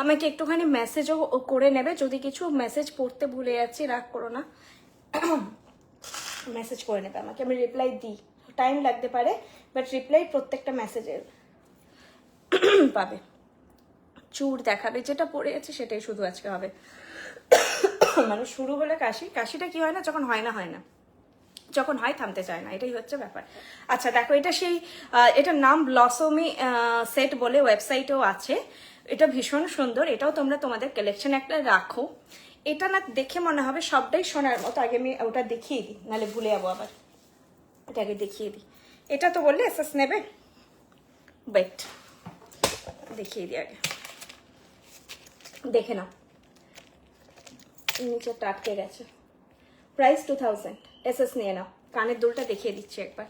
আমাকে একটুখানি মেসেজও করে নেবে, যদি কিছু মেসেজ পড়তে ভুলে যাচ্ছি রাগ করো না, মেসেজ করে নেবে আমাকে, আমি রিপ্লাই দিই, টাইম লাগতে পারে বাট রিপ্লাই প্রত্যেকটা মেসেজের পাবে। চুর দেখাবে, যেটা পড়ে আছে সেটাই শুধু আজকে হবে। মানে শুরু হলে কাশি, কাশিটা কি হয় না, যখন হয় না হয় না, যখন হয় থামতে চায় না, এটাই হচ্ছে ব্যাপার। আচ্ছা দেখো, এটা সেই এটার নাম ব্লসমি সেট বলে, ওয়েবসাইটেও আছে। এটা ভীষণ সুন্দর, এটাও তোমরা তোমাদের কালেকশন একটা রাখো। এটা না দেখে মনে হবে সবটাই সোনার মতো। আগে আমি ওটা দেখিয়ে দিই, নাহলে ভুলে যাবো আবার, এটা আগে দেখিয়ে দিই। এটা তো বললে এসএস নেবে, ওয়েট দেখিয়ে দিই আগে, দেখে নাও, নিচে আটকে গেছে। প্রাইস 2000, এসএস নিয়ে নাও। কানের দুলটা দেখিয়ে দিচ্ছি একবার,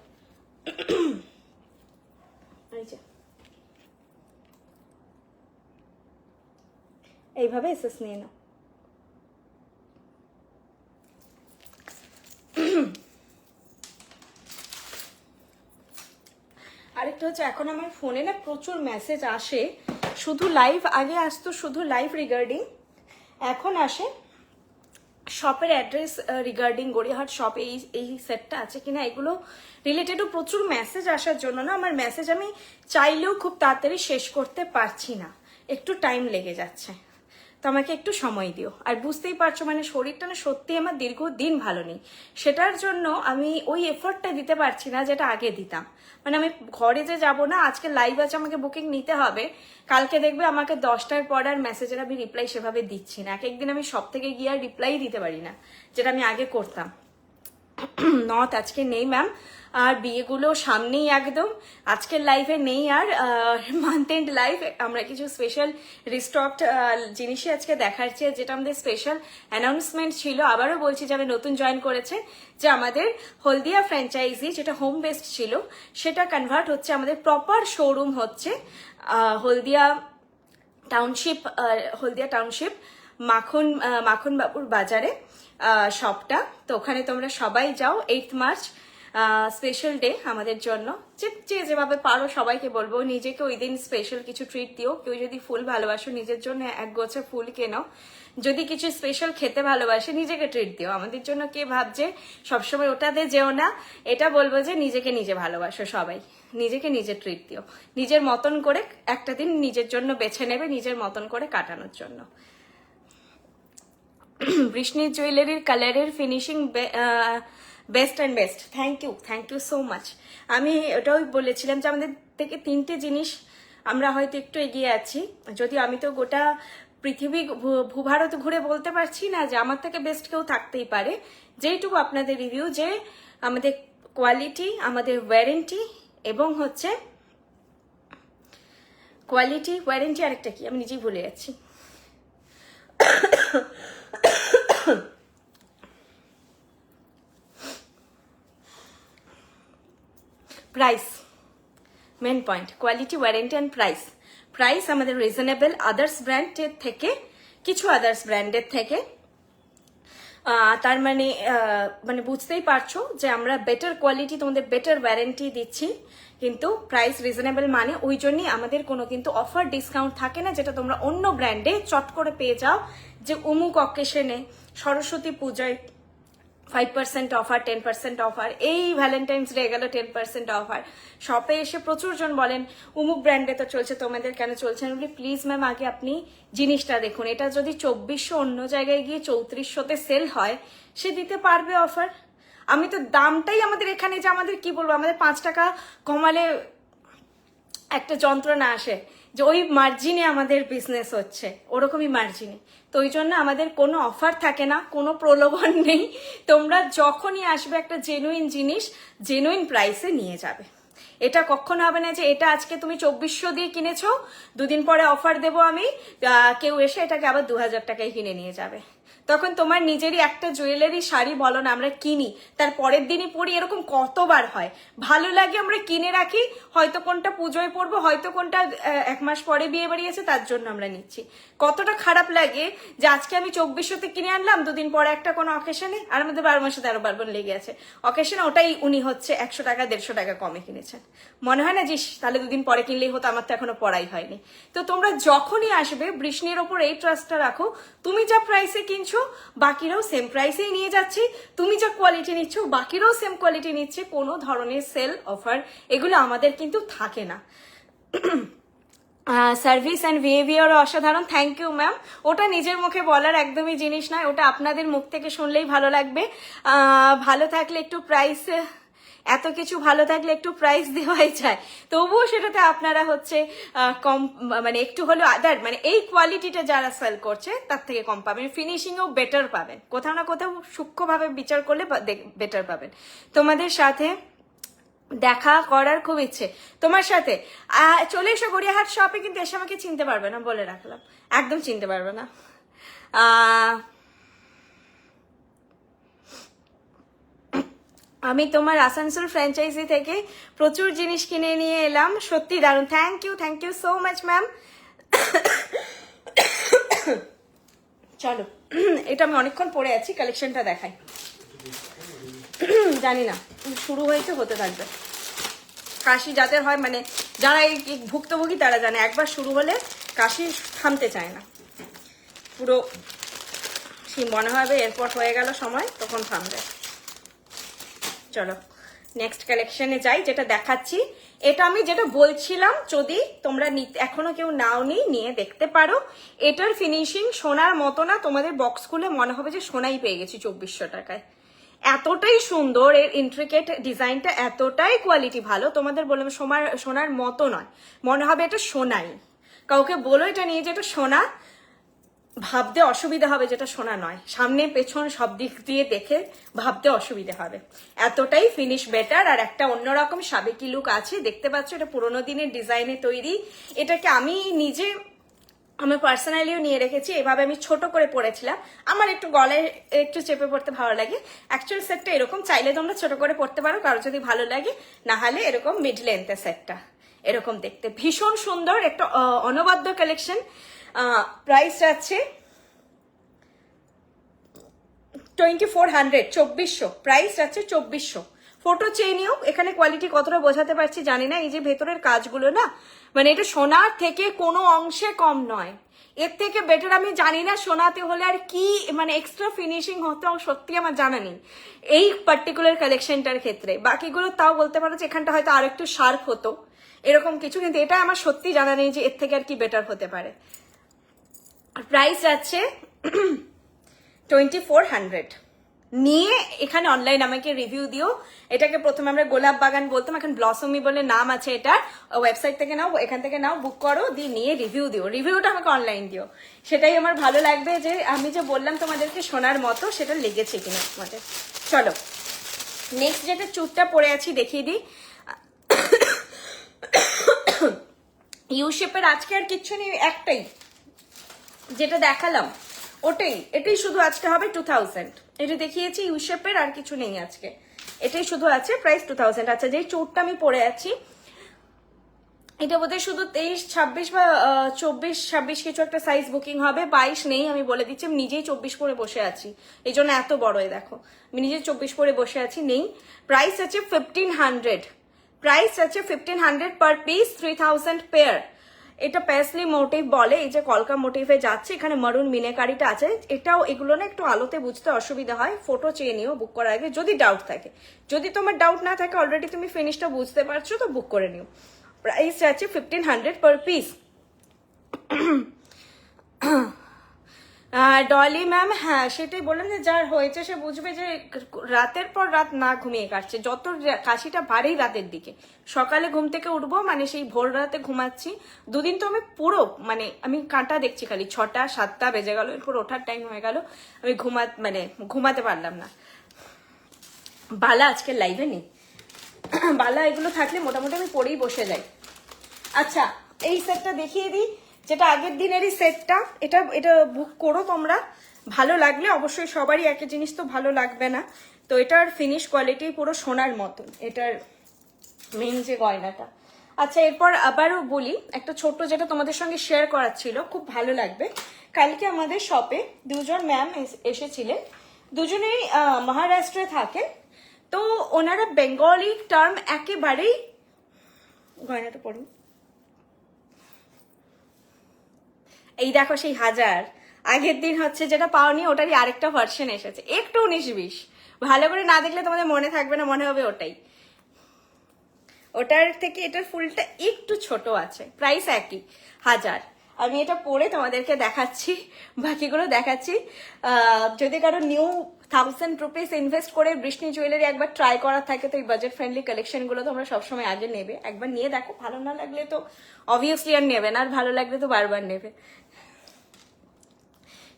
এইভাবে এসএস নিয়ে নাও। আরেকটা হচ্ছে, এখন আমার ফোনে না প্রচুর মেসেজ আসে, শুধু লাইভ, আগে আসতো শুধু লাইভ রিগার্ডিং, এখন আসে শপের অ্যাড্রেস রিগার্ডিং, গড়িয়াহাট শপে এই সেটটা আছে কিনা, এগুলো রিলেটেডও প্রচুর মেসেজ আসার জন্য না আমার মেসেজ আমি চাইলেও খুব তাড়াতাড়ি শেষ করতে পারছি না, একটু টাইম লেগে যাচ্ছে। তো আমাকে একটু সময় দিও। আর বুঝতেই পারছো মানে শরীরটা না সত্যি আমার দীর্ঘদিন ভালো নেই, সেটার জন্য আমি ওই এফোর্টটা দিতে পারছি না যেটা আগে দিতাম। মানে আমি ঘরে যে যাব না, আজকে লাইভ আছে আমাকে বুকিং নিতে হবে, কালকে দেখবে আমাকে 10টার পর আর মেসেজের আমি রিপ্লাই সেভাবে দিচ্ছি না। এক একদিন আমি সব থেকে গিয়ে আর রিপ্লাই দিতে পারি না, যেটা আমি আগে করতাম। নট আজকে নেই ম্যাম, আর বিয়েগুলো সামনেই একদম, আজকের লাইভে নেই আর মান্থ এন্ড লাইভ। আমরা কিছু স্পেশাল রিস্টকড জিনিসই আজকে দেখাচ্ছি, যেটা আমাদের স্পেশাল অ্যানাউন্সমেন্ট ছিল। আবারও বলছি, যারা নতুন জয়েন করেছে, যে আমাদের হলদিয়া ফ্র্যাঞ্চাইজি যেটা হোম বেসড ছিল সেটা কনভার্ট হচ্ছে, আমাদের প্রপার শোরুম হচ্ছে হলদিয়া টাউনশিপ মাখন বাবুর বাজারে শপটা। তো ওখানে তোমরা সবাই যাও, 8 মার্চ স্পেশাল ডে আমাদের জন্য। যে যেভাবে পারো সবাইকে বলবো, নিজেকে ওই দিন স্পেশাল কিছু ট্রিট দিও। কেউ যদি ফুল ভালোবাসো, নিজের জন্য এক গোছা ফুল কেনো। যদি কিছু স্পেশাল খেতে ভালোবাসে, নিজেকে ট্রিট দিও। আমাদের জন্য কে ভাবছে সবসময় ওটাতে যেও না, এটা বলবো যে নিজেকে নিজে ভালোবাসো সবাই, নিজেকে নিজে ট্রিট দিও। নিজের মতন করে একটা দিন নিজের জন্য বেছে নেবে, নিজের মতন করে কাটানোর জন্য। বৃষ্ণির জুয়েলারির কালারের finishing best and best. Thank you so much. আমি ওটাও বলেছিলাম যে আমাদের থেকে 3টে জিনিস আমরা হয়তো একটু এগিয়ে আছি, যদিও আমি তো গোটা পৃথিবী ভূভারত ঘুরে বলতে পারছি না যে আমার থেকে বেস্ট কেউ থাকতেই পারে। যেইটুকু আপনাদের রিভিউ, যে আমাদের কোয়ালিটি, আমাদের ওয়ারেন্টি, এবং হচ্ছে কোয়ালিটি, ওয়ারেন্টি, আরেকটা কি আমি নিজেই ভুলে যাচ্ছি। Price, main point, quality, warranty and price. Price আমাদের রিজনেবল আদার্স ব্র্যান্ডের থেকে, কিছু আদার্স ব্র্যান্ডের থেকে। তার মানে বুঝতেই পারছো যে আমরা বেটার কোয়ালিটি, তোমাদের বেটার ওয়ারেন্টি দিচ্ছি, কিন্তু প্রাইস রিজনেবল। মানে ওই জন্যই আমাদের কোনো কিন্তু অফার ডিসকাউন্ট থাকে না, যেটা তোমরা অন্য ব্র্যান্ডে চট করে পেয়ে যাও, যে অমুক অকেশনে, সরস্বতী পূজায় 5% অফার, 10% অফার, এই ভ্যালেন্টাইন্স ডে গেল 10% অফার। শপে এসে প্রচুর জন বলেন অমুক ব্র্যান্ডে তো চলছে, তোমাদের কেন চলছে না? বলি প্লিজ ম্যাম, আগে আপনি জিনিসটা দেখুন। এটা যদি 2400 অন্য জায়গায় গিয়ে 3400-তে সেল হয়, সে দিতে পারবে অফার? আমি তো দামটাই আমাদের এখানে, যে আমাদের কি বলবো, আমাদের 5 টাকা কমালে একটা যন্ত্রণা আসে, যে ওই মার্জিনে আমাদের বিজনেস হচ্ছে, ওরকমই মার্জিনে। তো ওই জন্য আমাদের কোনো অফার থাকে না, কোনো প্রলোভন নেই। তোমরা যখনই আসবে একটা জেনুইন জিনিস জেনুইন প্রাইসে নিয়ে যাবে। এটা কখনো হবে না যে এটা আজকে তুমি 2400 দিয়ে কিনেছো, দুদিন পরে অফার দেবো আমি, কেউ এসে এটাকে আবার 2000 টাকায় কিনে নিয়ে যাবে। তখন তোমার নিজেরই একটা জুয়েলারি শাড়ি বলো না আমরা কিনি, তার পরের দিনই পরি, এরকম কতবার হয়। ভালো লাগে আমরা কিনে রাখি, হয়তো কোনটা পুজোয় পরবো, হয়তো কোনটা 1 মাস পরে বিয়ে বাড়ি আছে তার জন্য আমরা নিচ্ছি। কতটা খারাপ লাগে যে আজকে আমি 2400-তে কিনে আনলাম, 2 দিন পরে একটা কোনো অকেশনে, আর আমাদের 12 মাসে 13 পার্বণ লেগে আছে, অকেশনে ওটাই উনি হচ্ছে 100 টাকা 150 টাকা কমে কিনেছেন। মনে হয় না যে তাহলে 2 দিন পরে কিনলেই হতো, আমার তো এখনো পড়াই হয়নি। তো তোমরা যখনই আসবে বৃষ্ণির ওপর এই ট্রাস্টটা রাখো, তুমি যা প্রাইসে কিনছো বাকিরাও সেম প্রাইসেই নিয়ে যাচ্ছে, তুমি যা কোয়ালিটি নিচ্ছ বাকিরাও সেম কোয়ালিটি নিচ্ছে, কোনো ধরনের সেল অফার এগুলো আমাদের কিন্তু থাকে না। সার্ভিস অ্যান্ড বিহেভিয়ারও অসাধারণ, থ্যাংক ইউ ম্যাম। ওটা নিজের মুখে বলার একদমই জিনিস নয়, ওটা আপনাদের মুখ থেকে শুনলেই ভালো লাগবে। ভালো থাকলে একটু প্রাইস, এত কিছু ভালো থাকলে একটু প্রাইস দেওয়াই যায়, তবুও সেটাতে আপনারা হচ্ছে কম, মানে একটু হলেও আদার, মানে এই কোয়ালিটিটা যারা সেল করছে তার থেকে কম পাবেন, ফিনিশিংও বেটার পাবেন, কোথাও না কোথাও সূক্ষ্মভাবে বিচার করলে বেটার পাবেন। তোমাদের সাথে দেখা করার খুব ইচ্ছে, তোমার সাথে চলে এসো গড়িয়াহাট শপে, কিন্তু এসে আমাকে চিনতে পারবে না, বলে রাখলাম, একদম চিনতে পারবে না। আমি তোমার আসানসোল ফ্র্যাঞ্চাইজি থেকে প্রচুর জিনিস কিনে নিয়ে এলাম, সত্যি দারুণ, thank you so much ma'am. চলো, এটা আমি অনেকক্ষণ পরে আছি, কালেকশনটা দেখাই। জানি না, শুরু হয়েছে, হতে থাকবে। কাশি যাদের হয়, মানে যারা এই ভুক্তভোগী তারা জানে, একবার শুরু হলে কাশি থামতে চায় না, পুরো সেই মনে হবে এরপর হয়ে গেল সময়, তখন থামবে। চলো নেক্সট কালেকশনে যাই, যেটা দেখাচ্ছি এটা আমি যেটা বলছিলাম, যদি তোমরা এখনো কেউ নাওনি নিয়ে দেখতে পারো। এটার ফিনিশিং সোনার মতো না, তোমাদের বক্স খুলে মনে হবে যে সোনাই পেয়ে গেছি 2400 টাকায়, এতটাই সুন্দর, এর ইন্ট্রিকেট ডিজাইনটা এতটাই কোয়ালিটি ভালো, তোমাদের বললাম সোনার মতো নয়, মনে হবে এটা সোনাই। কাউকে বলো এটা নিয়ে যে এটা সোনা, ভাবতে অসুবিধা হবে যেটা সোনা নয়, সামনে পেছন সব দিক দিয়ে দেখে ভাবতে অসুবিধা হবে, এতটাই ফিনিশ বেটার। আর একটা অন্যরকম সাবেকি লুক আছে, দেখতে পাচ্ছ এটা পুরোনো দিনের ডিজাইনে তৈরি। এটাকে আমি নিজে আমি পার্সোনালিও নিয়ে রেখেছি, এভাবে আমি ছোট করে পরেছিলাম, আমার একটু গলায় একটু চেপে পড়তে ভালো লাগে। অ্যাকচুয়াল সেটটা এরকম, চাইলে তোমরা ছোট করে পড়তে পারো কারো যদি ভালো লাগে, না হলে এরকম মিড লেন্থের সেটটা এরকম দেখতে ভীষণ সুন্দর, একটা অনবদ্য কালেকশন। প্রাইস আছে 2400, 2400, প্রাইস আছে 2400। ফটো চেয়ে নিও, এখানে কোয়ালিটি কতটা বোঝাতে পারছি জানি না, এই যে ভেতরের কাজগুলো না, মানে এটা সোনার থেকে কোনো অংশে কম নয়, এর থেকে বেটার আমি জানি না সোনাতে হলে আর কি মানে এক্সট্রা ফিনিশিং হতো, সত্যি আমার জানা নেই এই পার্টিকুলার কালেকশনটার ক্ষেত্রে। বাকিগুলো তাও বলতে পারো যে এখানটা হয়তো আর একটু শার্প হতো, এরকম কিছু, কিন্তু এটা আমার সত্যি জানা নেই যে এর থেকে আর কি বেটার হতে পারে। প্রাইস আছে 2400, নিয়ে এখানে অনলাইন আমাকে রিভিউ দিও। এটাকে প্রথমে আমরা গোলাপ বাগান বলতাম, এখন ব্লসমি বলে নাম আছে, এটা ওয়েবসাইট থেকে নাও, এখান থেকে নাও, বুক করো, দিয়ে নিয়ে রিভিউ দিও, রিভিউটা আমাকে অনলাইন দিও, সেটাই আমার ভালো লাগবে যে আমি যে বললাম তোমাদেরকে সোনার মতো সেটা লেগেছে কিনা তোমাদের। চলো নেক্সট যেটা চুটটা পরে আছি দেখিয়ে দিই, ইউ শেপের। আজকে আর কিচ্ছু নেই, একটাই যেটা দেখালাম ওটাই, এটাই শুধু আজকে হবে 2000, এটা দেখিয়েছি ইউ শেপের, আর কিছু নেই আজকে, এটাই শুধু আছে, প্রাইস 2000। আচ্ছা, যেই চোরটা আমি পরে আছি এটা বোধহয় শুধু 23, 26 বা 24, 26 কিছু একটা সাইজ বুকিং হবে, 22 নেই, আমি বলে দিচ্ছি, আমি নিজেই 24 পরে বসে আছি, এই জন্য এত বড়, দেখো আমি নিজেই 24 পরে বসে আছি, নেই। প্রাইস আছে 1500, প্রাইস আছে 1500 পার পিস, 3000 পেয়ার। এটা পেসলি মোটিভ বলে, এই যে কলকা মোটিভে যাচ্ছে, এখানে মারুন মিনেকারিটা আছে, এটাও এগুলো না একটু আলোতে বুঝতে অসুবিধা হয়, ফটো চেয়ে নিও বুক করার আগে যদি ডাউট থাকে, যদি তোমার ডাউট না থাকে অলরেডি তুমি ফিনিশটা বুঝতে পারছো তো বুক করে নিও। প্রাইস আছে 1500 পার পিস। ডলি ম্যাম, হ্যাঁ সেটাই বললাম যে যার হয়েছে সে বুঝবে যে রাতের পর রাত না ঘুমিয়ে কাটছে, যত কাশিটা বাড়েই রাতের দিকে, সকালে ঘুম থেকে উঠবো মানে সেই ভোর রাতে ঘুমাচ্ছি, দুদিন তো আমি পুরো মানে আমি কাঁটা দেখছি খালি, 6টা 7টা বেজে গেল, এরপর ওঠার টাইম হয়ে গেল, আমি ঘুমাতে পারলাম না। বালা আজকে লাইভে নেই, বালা এগুলো থাকলে মোটামুটি আমি পরেই বসে যাই। আচ্ছা এই সেটটা দেখিয়ে দিই, যেটা আগের দিনেরই সেটটা, এটা বুক করো তোমরা, ভালো লাগলে অবশ্যই সবারই একই জিনিস তো ভালো লাগবে না। তো এটার ফিনিশ কোয়ালিটি পুরো সোনার মতন, এটার মেইন যে গয়নাটা। আচ্ছা, এরপর আবারও বলি একটা ছোট্ট যেটা তোমাদের সঙ্গে শেয়ার করার ছিল, খুব ভালো লাগবে। কালকে আমাদের শপে দুজন ম্যাম এসেছিলেন, দুজনেই মহারাষ্ট্রে থাকেন। তো ওনারা বেঙ্গলি টার্ম একেবারেই, গয়নাটা পড়ুন, এই দেখো সেই হাজার, আগের দিন হচ্ছে যেটা পাওনি ওটারই আরেকটা ভার্সন এসেছে, একটু 19-20, ভালো করে না দেখলে তোমাদের মনে থাকবে না, মনে হবে ওটাই। ওটার থেকে এটার ফুলটা একটু ছোট আছে, প্রাইস একই 1000। আমি এটা পরে তোমাদেরকে দেখাচ্ছি, বাকিগুলো দেখাচ্ছি। যদি কারো নিউ 1000 রুপিস ইনভেস্ট করে বৃষ্টি জুয়েলারি একবার ট্রাই করার থাকে, তো এই বাজেট ফ্রেন্ডলি কালেকশনগুলো তোমরা সবসময় আগে নেবে, একবার নিয়ে দেখো, ভালো না লাগলে তো অবভিয়াসলি আর নেবে না, আর ভালো লাগলে তো বারবার নেবে।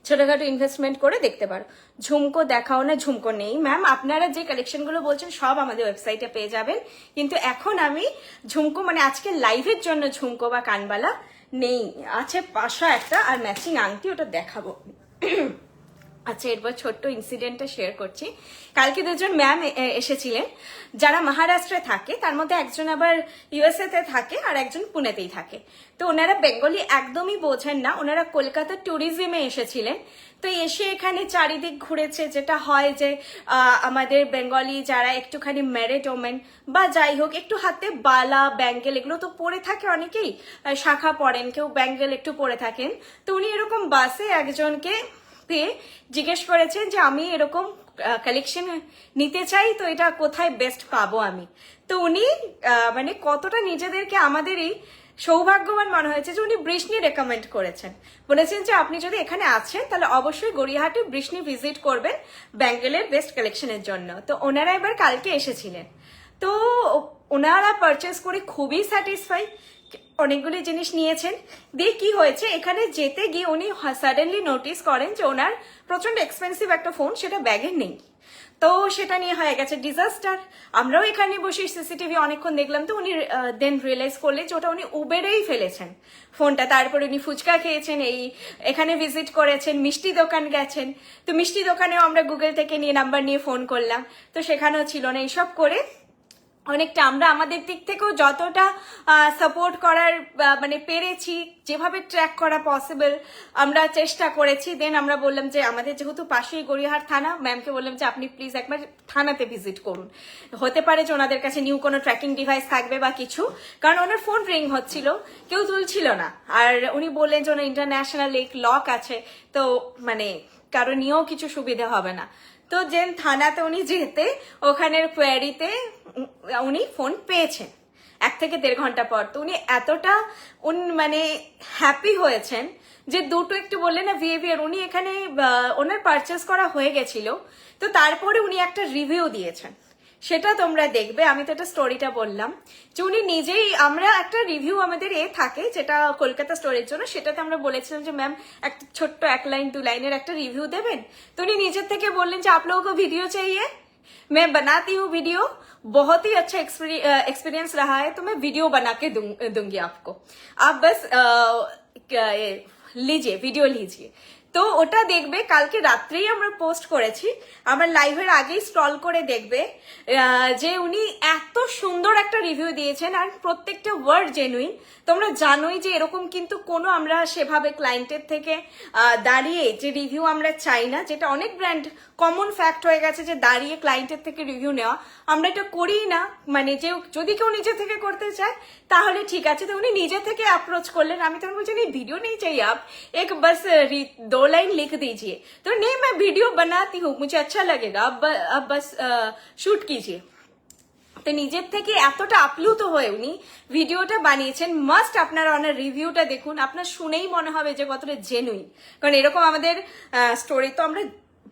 ছোটখাটো ইনভেস্টমেন্ট করে দেখতে পারো। ঝুমকো দেখাও না, ঝুমকো নেই ম্যাম, আপনারা যে কালেকশনগুলো বলছেন সব আমাদের ওয়েবসাইটে পেয়ে যাবেন, কিন্তু এখন আমি ঝুমকো মানে আজকে লাইভের জন্য ঝুমকো বা কানবালা নেই, আছে পাশা একটা আর ম্যাচিং আংটি, ওটা দেখাবো। আচ্ছা, এরপর ছোট্ট ইনসিডেন্টটা শেয়ার করছি। কালকে দুজন ম্যাম এসেছিলেন যারা মহারাষ্ট্রে থাকে, তার মধ্যে একজন আবার ইউএসএ তে থাকে আর একজন পুনেতেই থাকে। তো ওনারা বেঙ্গলি একদমই বোঝেন না, ওনারা কলকাতা ট্যুরিজমে এসেছিলেন। তো এসে এখানে চারিদিক ঘুরেছে, যেটা হয় যে আমাদের বেঙ্গলি যারা একটুখানি ম্যারিড ওমেন বা যাই হোক, একটু হাতে বালা ব্যাঙ্গেল এগুলো তো পরে থাকে অনেকেই, শাখা পরেন, কেউ ব্যাঙ্গেল একটু পরে থাকেন। তো উনি এরকম বাসে একজনকে পেয়ে জিজ্ঞেস করেছেন যে আমি এরকম কালেকশন নিতে চাই, তো এটা কোথায় বেস্ট পাবো আমি। তো উনি মানে কতটা নিজেদেরকে আমাদেরই সৌভাগ্যবান মনে হয়েছে যে উনি বৃষ্ণি রেকমেন্ড করেছেন, বলেছেন যে আপনি যদি এখানে আছেন তাহলে অবশ্যই গড়িয়াহাটে বৃষ্ণি ভিজিট করবেন ব্যাঙ্গেলের বেস্ট কালেকশনের জন্য। তো ওনারা এবার কালকে এসেছিলেন, তো ওনারা পারচেস করে খুবই স্যাটিসফাই, অনেকগুলি জিনিস নিয়েছেন। দিয়ে কি হয়েছে, এখানে যেতে গিয়ে উনি সাডেনলি নোটিস করেন যে ওনার প্রচন্ড এক্সপেন্সিভ একটা ফোন সেটা ব্যাগে নেই। তো সেটা নিয়ে হয়ে গেছে ডিজাস্টার। আমরাও এখানে বসে সিসিটিভি অনেকক্ষণ দেখলাম, তো উনি দেন রিয়েলাইজ করলেন যে ওটা উনি উবেরেই ফেলেছেন ফোনটা। তারপরে উনি ফুচকা খেয়েছেন, এখানে ভিজিট করেছেন, মিষ্টি দোকান গেছেন। তো মিষ্টি দোকানেও আমরা গুগল থেকে নিয়ে নাম্বার নিয়ে ফোন করলাম, তো সেখানেও ছিল না। এইসব করে অনেকটা আমরা আমাদের দিক থেকেও যতটা সাপোর্ট করার মানে পেরেছি, যেভাবে ট্র্যাক করা পসিবল আমরা চেষ্টা করেছি। দেন আমরা বললাম যে আমাদের যেহেতু পাশেই গড়িয়াহাট থানা, ম্যামকে বললাম যে আপনি প্লিজ একবার থানাতে ভিজিট করুন, হতে পারে যে ওনাদের কাছে নিউ কোনো ট্র্যাকিং ডিভাইস থাকবে বা কিছু, কারণ ওনার ফোন রিং হচ্ছিল, কেউ তুলছিল না। আর উনি বললেন যে ওনার ইন্টারন্যাশনাল লক আছে, তো মানে কারো নিয়েও কিছু সুবিধা হবে না। তো যেন থানাতে উনি যেতে, ওখানের কোয়ারিতে উনি ফোন পেয়েছেন 1 থেকে 1.5 ঘন্টা পর। তো উনি এতটা মানে হ্যাপি হয়েছেন যে দুটো একটু বললেন না বিহেভিয়ার, উনি এখানে ওনার পারচেস করা হয়ে গেছিল, তো তারপরে উনি একটা রিভিউ দিয়েছেন, সেটা তোমরা দেখবে। আমি তো একটা স্টোরিটা বললাম যে উনি নিজেই, আমরা একটা রিভিউ আমাদের থাকে যেটা কলকাতা স্টোরের জন্য, সেটাতে আমরা বলেছিলাম যে ম্যাম একটা ছোট্ট 1 লাইন 2 লাইনের একটা রিভিউ দেবেন। তো উনি নিজের থেকে বললেন যে आप लोगों को वीडियो चाहिए, मैं बनाती हूँ वीडियो, बहुत ही अच्छा एक्सपीरियंस रहा है, तो मैं वीडियो बना के दूंगी आपको, आप बस लीजिए, वीडियो लीजिए। তো ওটা দেখবে, কালকে রাত্রেই আমরা পোস্ট করেছি, আমার লাইভের আগেই স্ক্রল করে দেখবে যে উনি এত সুন্দর একটা রিভিউ দিয়েছেন, আর প্রত্যেকটা ওয়ার্ড জেনুইন। তোমরা জানোই যে এরকম কিন্তু কোনো আমরা সেভাবে ক্লায়েন্টের থেকে দাঁড়িয়ে যে রিভিউ আমরা চাই না, যেটা অনেক ব্র্যান্ড কমন ফ্যাক্ট হয়ে গেছে যে দাঁড়িয়ে ক্লায়েন্টের থেকে রিভিউ নেওয়া, আমরা এটা করি না। মানে যে যদি কেউ নিজে থেকে করতে চায় তাহলে ঠিক আছে। তো উনি নিজে থেকে অ্যাপ্রোচ করলেন, আমি তখন বলছি नहीं वीडियो नहीं चाहिए, आप एक बस 2 लाइन लिख दीजिए। तो नहीं, मैं वीडियो बनाती हूँ, मुझे अच्छा लगेगा, अब बस शूट कीजिए। তো নিজের থেকে এতটা আপ্লুত হয়ে উনি ভিডিওটা বানিয়েছেন। মাস্ট আপনারা ওনার রিভিউটা দেখুন, আপনার শুনেই মনে হবে যে কতটা জেনুইন, কারণ এরকম আমাদের স্টোরি তো আমরা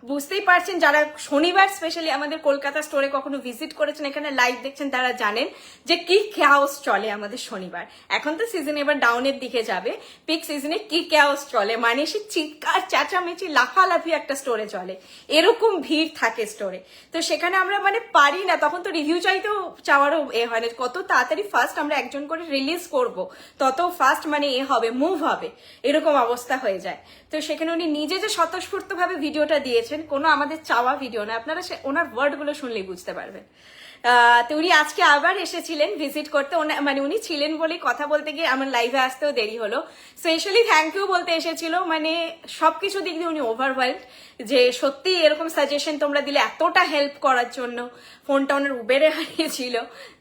বুঝতেই পারছেন, যারা শনিবার স্পেশালি আমাদের কলকাতা স্টোরে কখনো ভিজিট করেছেন, এখানে লাইভ দেখছেন, তারা জানেন যে কি ক্যাওস চলে আমাদের শনিবার। এখন তো সিজন এবার ডাউনের দিকে যাবে, পিক সিজনে কি ক্যাওস চলে, মানে সে চিৎকার চেঁচামেচি লাফালাফি একটা স্টোরে চলে, এরকম ভিড় থাকে স্টোরে। তো সেখানে আমরা মানে পারি না, তখন তো রিভিউ চাইতেও চাওয়ারও হয় না, কত তাড়াতাড়ি ফার্স্ট আমরা একজন করে রিলিজ করব, তত ফার্স্ট মানে হবে, মুভ হবে, এরকম অবস্থা হয়ে যায়। তো সেখানে উনি নিজে যে স্বতঃস্ফূর্ত ভাবে ভিডিওটা দিয়েছেন, কোনো আমাদের চাওয়া ভিডিও না, আপনারা ওনার ওয়ার্ডগুলো শুনলেই বুঝতে পারবেন। তো উনি আজকে আবার এসেছিলেন ভিজিট করতে, মানে উনি ছিলেন বলেই কথা বলতে গিয়ে আমার লাইভে আসতেও দেরি হলো। স্পেশালি থ্যাংক ইউ বলতে এসেছিল, মানে সবকিছু দিক দিয়ে উনি ওভারওয়েলড, যে সত্যি এরকম সাজেশন তোমরা দিলে, এতটা হেল্প করার জন্য। ফোনটা ওনার উবেরে হারিয়েছিল,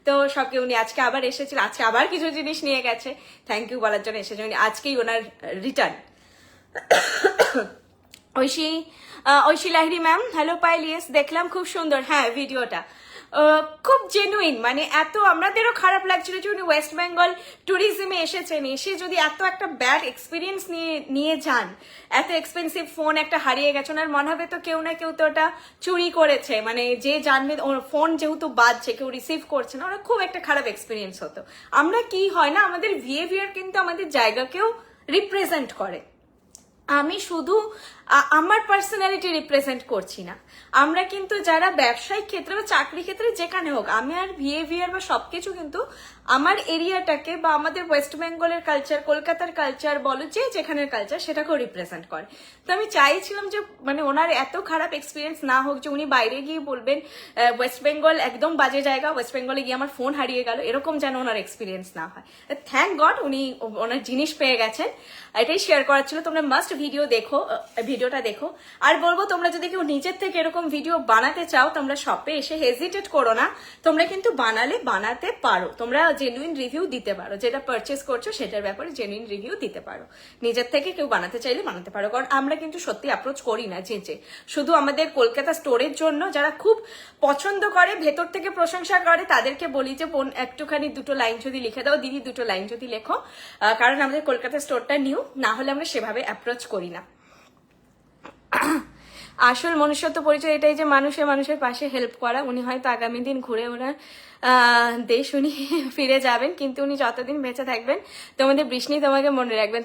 তো সবকে উনি আজকে আবার এসেছিল, আজকে আবার কিছু জিনিস নিয়ে গেছে, থ্যাংক ইউ বলার জন্য এসেছে উনি, আজকেই ওনার return. Aishi Lahiri ma'am, hello পাইল, ইয়েস দেখলাম, খুব সুন্দর, হ্যাঁ ভিডিওটা খুব জেনুইন, মানে এত আমাদেরও খারাপ লাগছিল যে উনি ওয়েস্ট বেঙ্গল ট্যুরিজমে এসেছেন, এসে যদি এত একটা ব্যাড এক্সপিরিয়েন্স নিয়ে যান, এত এক্সপেন্সিভ ফোন একটা হারিয়ে গেছে, ওনার মনে হবে তো কেউ না কেউ তো ওটা চুরি করেছে, মানে যে জানবে ওর ফোন যেহেতু বাজছে, কেউ রিসিভ করছে না, ওরা খুব একটা খারাপ এক্সপিরিয়েন্স হতো। আমরা কি হয় না, আমাদের বিহেভিয়ার কিন্তু আমাদের জায়গাকেও রিপ্রেজেন্ট করে। আমি শুধু আমার পার্সোনালিটি রিপ্রেজেন্ট করছি না, আমরা কিন্তু যারা ব্যবসায়িক ক্ষেত্রে বা চাকরি ক্ষেত্রে যেখানে হোক, আমার বিহেভিয়ার বা সবকিছু কিন্তু আমার এরিয়াটাকে বা আমাদের ওয়েস্ট বেঙ্গলের কালচার, কলকাতার কালচার বলো, যে যেখানের কালচার, সেটাকেও রিপ্রেজেন্ট করে। তো আমি চাইছিলাম যে মানে ওনার এত খারাপ এক্সপিরিয়েন্স না হোক, যে উনি বাইরে গিয়ে বলবেন ওয়েস্ট বেঙ্গল একদম বাজে জায়গা, ওয়েস্ট বেঙ্গলে গিয়ে আমার ফোন হারিয়ে গেল, এরকম যেন ওনার এক্সপিরিয়েন্স না হয়। থ্যাংক গড উনি ওনার জিনিস পেয়ে গেছেন, এটাই শেয়ার করার ছিল। তোমরা মাস্ট ভিডিওটা দেখো। আর বলবো, তোমরা যদি কেউ নিজের থেকে এরকম ভিডিও বানাতে চাও, তোমরা শপে এসে হেজিটেট করো না, তোমরা কিন্তু বানাতে পারো, তোমরা জেনুইন রিভিউ দিতে পারো, যেটা পারচেস করছো সেটার ব্যাপারে জেনুইন রিভিউ দিতে পারো। নিজের থেকে কেউ বানাতে চাইলে বানাতে পারো, কারণ আমরা কিন্তু সত্যি অ্যাপ্রোচ করি না যে শুধু আমাদের কলকাতা স্টোরের জন্য, যারা খুব পছন্দ করে, ভেতর থেকে প্রশংসা করে, তাদেরকে বলি যে বোন একটুখানি দুটো লাইন যদি লিখে দাও, দিদি দুটো লাইন যদি লেখো, কারণ আমাদের কলকাতা স্টোরটা নিউ, না হলে আমরা সেভাবে অ্যাপ্রোচ করি না। আসল মনুষ্যত্ব পরিচয় এটাই যে মানুষের পাশে হেল্প করা। উনি হয়তো আগামী দিন ঘুরে ওনার দেশ উনি ফিরে যাবেন, কিন্তু উনি যতদিন বেঁচে থাকবেন তোমাদের বৃষ্ণি তোমাকে মনে রাখবেন।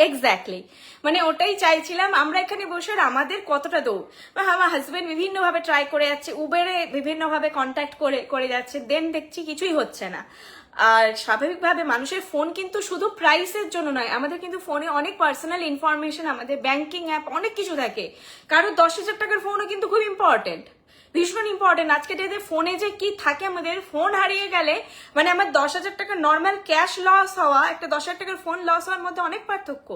এক্স্যাক্টলি, মানে ওটাই চাইছিলাম। আমরা এখানে বসে আমাদের কতটা দৌড়, আমার হাজবেন্ড বিভিন্নভাবে ট্রাই করে যাচ্ছে, উবেরে বিভিন্নভাবে কন্ট্যাক্ট করে যাচ্ছে, দেন দেখছি কিছুই হচ্ছে না। আর স্বাভাবিকভাবে মানুষের ফোন কিন্তু শুধু প্রাইসের জন্য নয়, আমাদের কিন্তু ফোনে অনেক পার্সোনাল ইনফরমেশন, আমাদের ব্যাংকিং অ্যাপ অনেক কিছু থাকে। কারো 10,000 টাকার ফোনও কিন্তু খুব ইম্পর্টেন্ট, ভীষণ ইম্পর্টেন্ট। আজকে ডেটে ফোনে যে কি থাকে, আমাদের ফোন হারিয়ে গেলে মানে আমার 10,000 টাকার নর্মাল ক্যাশ লস হওয়া, একটা 10,000 টাকার ফোন লস হওয়ার মধ্যে অনেক পার্থক্য।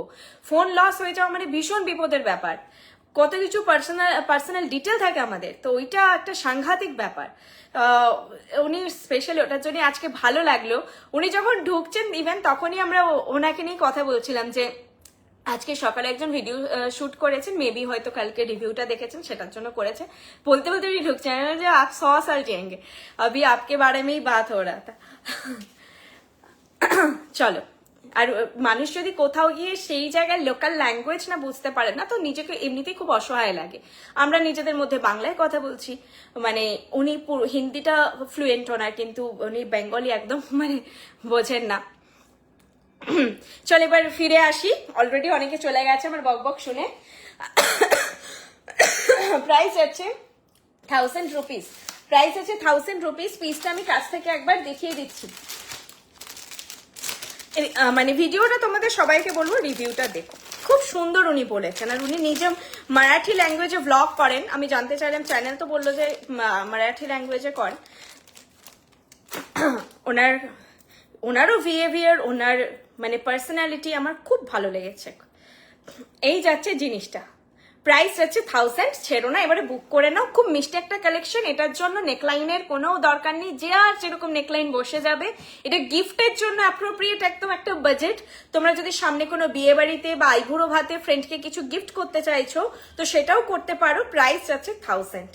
ফোন লস হয়ে যাওয়া মানে ভীষণ বিপদের ব্যাপার, কত কিছু পার্সোনাল ডিটেল থাকে আমাদের, তো ওইটা একটা সাংঘাতিক ব্যাপার। উনি স্পেশালি ওটার জন্য আজকে ভালো লাগলো, উনি যখন ঢুকছেন ইভেন তখনই আমরা ওনাকে নিয়ে কথা বলছিলাম যে আজকে সকালে একজন ভিডিও শুট করেছেন, মেবি হয়তো কালকে রিভিউটা দেখেছেন, সেটার জন্য করেছে। বলতে বলতে উনি ঢুকছেন যে আপ 100 साल जिएंगे, अभी आपके बारे में ही बात हो रहा था। চলো। আর মানুষ যদি কোথাও গিয়ে সেই জায়গায় লোকাল ল্যাঙ্গুয়েজ না বুঝতে পারে না, তো নিজেকে এমনিতেই খুব অসহায় লাগে। আমরা নিজেদের মধ্যে বাংলায় কথা বলছি, মানে উনি হিন্দিটা ফ্লুয়েন্ট ওনার, কিন্তু উনি বেঙ্গলি একদম মানে বোঝেন না। চল এবার ফিরে আসি, অলরেডি অনেকে চলে গেছে আমার বকবক শুনে। প্রাইস আছে 1000 রুপিস, প্রাইস আছে 1000 রুপিস। পিসটা আমি কাছ থেকে একবার দেখিয়ে দিচ্ছি, মানে ভিডিওটা তোমাদের সবাইকে বলবো রিভিউটা দেখো, খুব সুন্দর উনি বলেছেন। আর উনি নিজে মারাঠি ল্যাঙ্গুয়েজে ভ্লগ করেন, আমি জানতে চাইলাম চ্যানেল তো বললো যে মারাঠি ল্যাঙ্গুয়েজে করেন। ওনারও বিহেভিয়ার, ওনার মানে পার্সোনালিটি আমার খুব ভালো লেগেছে। এই যাচ্ছে জিনিসটা, প্রাইস যাচ্ছে 1000, ছেড়ো না, এবারে বুক করে নাও। খুব মিষ্টি একটা কালেকশন, এটার জন্য নেকলাইনের কোনো দরকার নেই, যে আর যেরকম নেকলাইন বসে যাবে। এটা গিফটের জন্য অ্যাপ্রোপ্রিয়েট একদম একটা বাজেট। তোমরা যদি সামনে কোনো বিয়ে বাড়িতে বা আইবুড়ো ভাতে ফ্রেন্ডকে কিছু গিফট করতে চাইছো, তো সেটাও করতে পারো। প্রাইস যাচ্ছে 1000।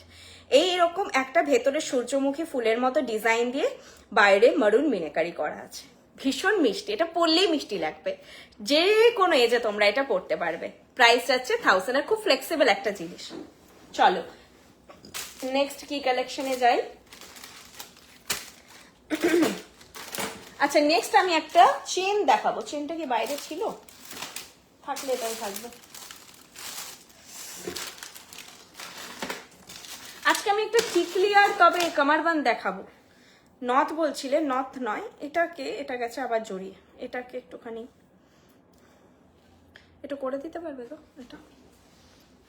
এইরকম একটা ভেতরে সূর্যমুখী ফুলের মতো ডিজাইন দিয়ে, বাইরে মারুন মিনাকারি করা আছে, ভীষণ মিষ্টি। এটা পরলেই মিষ্টি লাগবে, যে কোনো এজে তোমরা এটা পরতে পারবে। প্রাইস যাচ্ছে 1000, আর খুব ফ্লেক্সিবল একটা জিনিস। চলো নেক্সট কি কালেকশনে যাই। আচ্ছা নেক্সট আমি একটা চেন দেখাবো। চেনটা কি বাইরে ছিল? থাকলে এটাই থাকবে। আজকে আমি একটা টিকলি আর তবে কামারবান দেখাবো। নথ বলছিলে, নথ নয়, এটা গেছে আবার জড়িয়ে। এটাকে একটুখানি একটু করে দিতে পারবে তো এটা?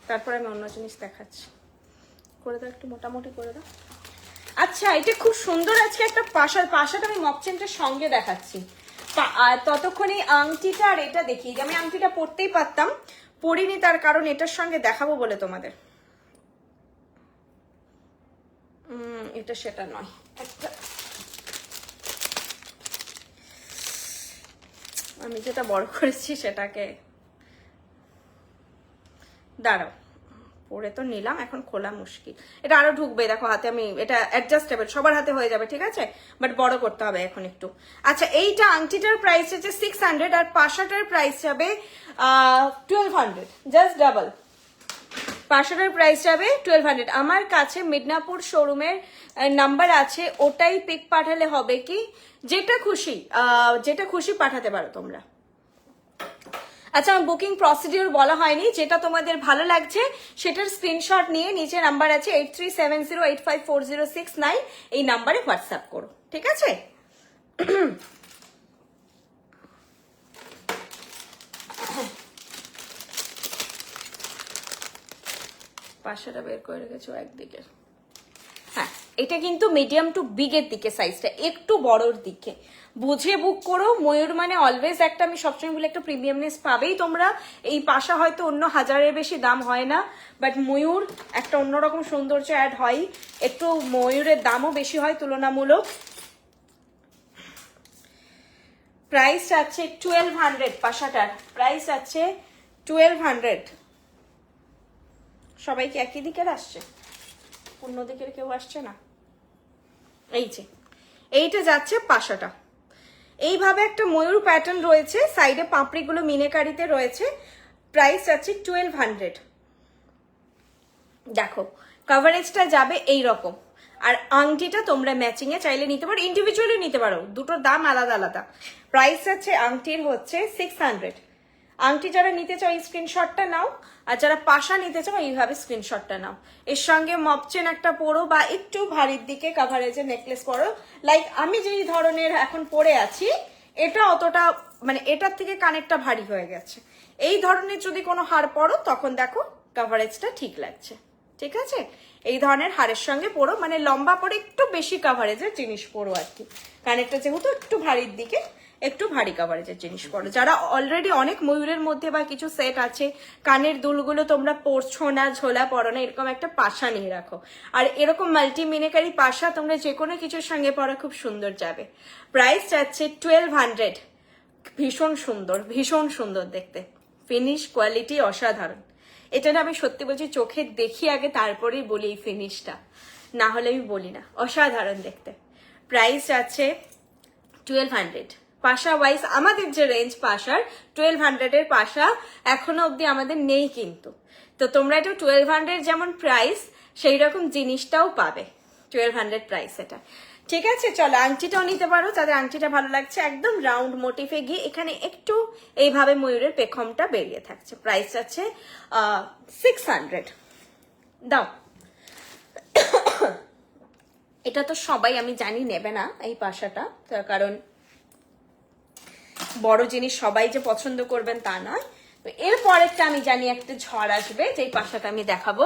তারপরে আমি অন্য জিনিস দেখাচ্ছি। করে দাও, একটু মোটামুটি করে দাও। আচ্ছা এটা খুব সুন্দর। আজকে একটা পাশাটা আমি মকচেনটার সঙ্গে দেখাচ্ছি। আর ততক্ষণে আংটিটা আর এটা দেখি। আমি আংটিটা পরতেই পারতাম, পরিনি, তার কারণ এটার সঙ্গে দেখাবো বলে তোমাদের। এটা সেটা নয়, একটা আমি যেটা বড় করেছি সেটাকে দাঁড়াও, পরে তো নিলাম, এখন খোলা মুশকিল। এটা আরো ঢুকবে, দেখো হাতে। আমি এটা অ্যাডজাস্টেবল, সবার হাতে হয়ে যাবে, ঠিক আছে, বাট বড় করতে হবে এখন একটু। আচ্ছা এইটা আংটিটার প্রাইস হচ্ছে 600 আর পাশাটার প্রাইস যাবে 1200, জাস্ট ডাবল। পাশাটার প্রাইস যাবে 1200। আমার কাছে মিদনাপুর শোরুমের নাম্বার আছে, ওটাই পিক পাঠালে হবে। কি যেটা খুশি পাঠাতে পারো তোমরা। আচ্ছা আমার বুকিং প্রসিডিওর বলা হয়নি, যেটা তোমাদের ভালো লাগছে সেটার স্ক্রিনশট নিয়ে নিচে নাম্বার আছে 8370854069, এই নাম্বারে হোয়াটসঅ্যাপ করো, ঠিক আছে। পাশাটা বের করে রেখেছো একদিকে। হ্যাঁ এটা কিন্তু মিডিয়াম টু বিগের দিকে, সাইজটা একটু বড়র দিকে। বুঝে বুক করো। ময়ূর মানে অলওয়েজ একটা, আমি সবসময় বলে, একটা প্রিমিয়ামনেস পাবেই তোমরা। এই পাশা হয়তো অন্য 1000-এর বেশি দাম হয় না, বাট ময়ূর একটা অন্যরকম সৌন্দর্য অ্যাড হয়। একটু ময়ূরের দামও বেশি হয় তুলনামূলক। প্রাইস আছে 1200, পাশাটার প্রাইস আছে 1200। সবাইকে একই দিকের আসছে, অন্য দিকের কেউ আসছে না। এই যে এইটা যাচ্ছে পাশাটা, এইভাবে একটা ময়ূর প্যাটার্ন রয়েছে, সাইডে পাপড়িগুলো মিনেকারিতে রয়েছে। প্রাইস আছে 1200। দেখো কভারেজটা যাবে এই রকম। আর আংটিটা তোমরা ম্যাচিং এ চাইলে নিতে পারো, ইন্ডিভিজুয়ালি নিতে পারো, দুটোর দাম আলাদা আলাদা। প্রাইস আছে আংটির হচ্ছে 600। আংটি যারা নিতে চাও এই স্ক্রিনশটটা নাও, আর যারা পাশা নিতে চাও এইভাবে স্ক্রিনশটটা নাও। এর সঙ্গে মপচেন একটা পরো, বা একটু ভারীর দিকে কাভারেজের নেকলেস পরো। লাইক আমি যেই ধরনের এখন পরে আছি, এটা অতটা মানে এটার থেকে কানেরটা ভারী হয়ে গেছে। এই ধরনের যদি কোনো হার পরো তখন দেখো কাভারেজটা ঠিক লাগছে, ঠিক আছে। এই ধরনের হারের সঙ্গে পরো, মানে লম্বা পরে একটু বেশি কাভারেজের জিনিস পরো আর কি। কানেরটা যেহেতু একটু ভারীর দিকে, একটু ভারী কাভারেজের জিনিস পরো। যারা অলরেডি অনেক ময়ূরের মধ্যে বা কিছু সেট আছে, কানের দুলগুলো তোমরা পরছো না, ঝোলা পরো না, এরকম একটা পাশা নিয়ে রাখো। আর এরকম মাল্টি মিনেকারি পাশা তোমরা যে কোনো কিছুর সঙ্গে পরা খুব সুন্দর যাবে। প্রাইস যাচ্ছে 1200। ভীষণ সুন্দর, ভীষণ সুন্দর দেখতে, ফিনিশ কোয়ালিটি অসাধারণ। এটা না আমি সত্যি বলছি, চোখে দেখি আগে তারপরেই বলি এই ফিনিশটা, না হলে আমি বলি না। অসাধারণ দেখতে। প্রাইস আছে 1200। পাশা ওয়াইজ আমাদের যে রেঞ্জ পাশার 1200-এর পাশা এখনো অবধি আমাদের নেই কিন্তু। তো তোমরা একটু 1200 যেমন প্রাইস, সেই রকম জিনিসটাও পাবে 1200 প্রাইস এটা, ঠিক আছে। চলো আংটিটাও নিতে পারো যাদের আংটিটা ভালো লাগছে। একদম রাউন্ড মোটিফে গিয়ে এখানে একটু এইভাবে ময়ূরের পেখমটা বেরিয়ে থাকছে। প্রাইস আছে 600। দাও। এটা তো সবাই আমি জানি নেবে না এই পাশাটা, তার কারণ বড় জিনিস সবাই যে পছন্দ করবেন তা নয়। তো এরপরেরটা আমি জানি একটা ঝড় আসবে, যেই পাশাটা আমি দেখাবো।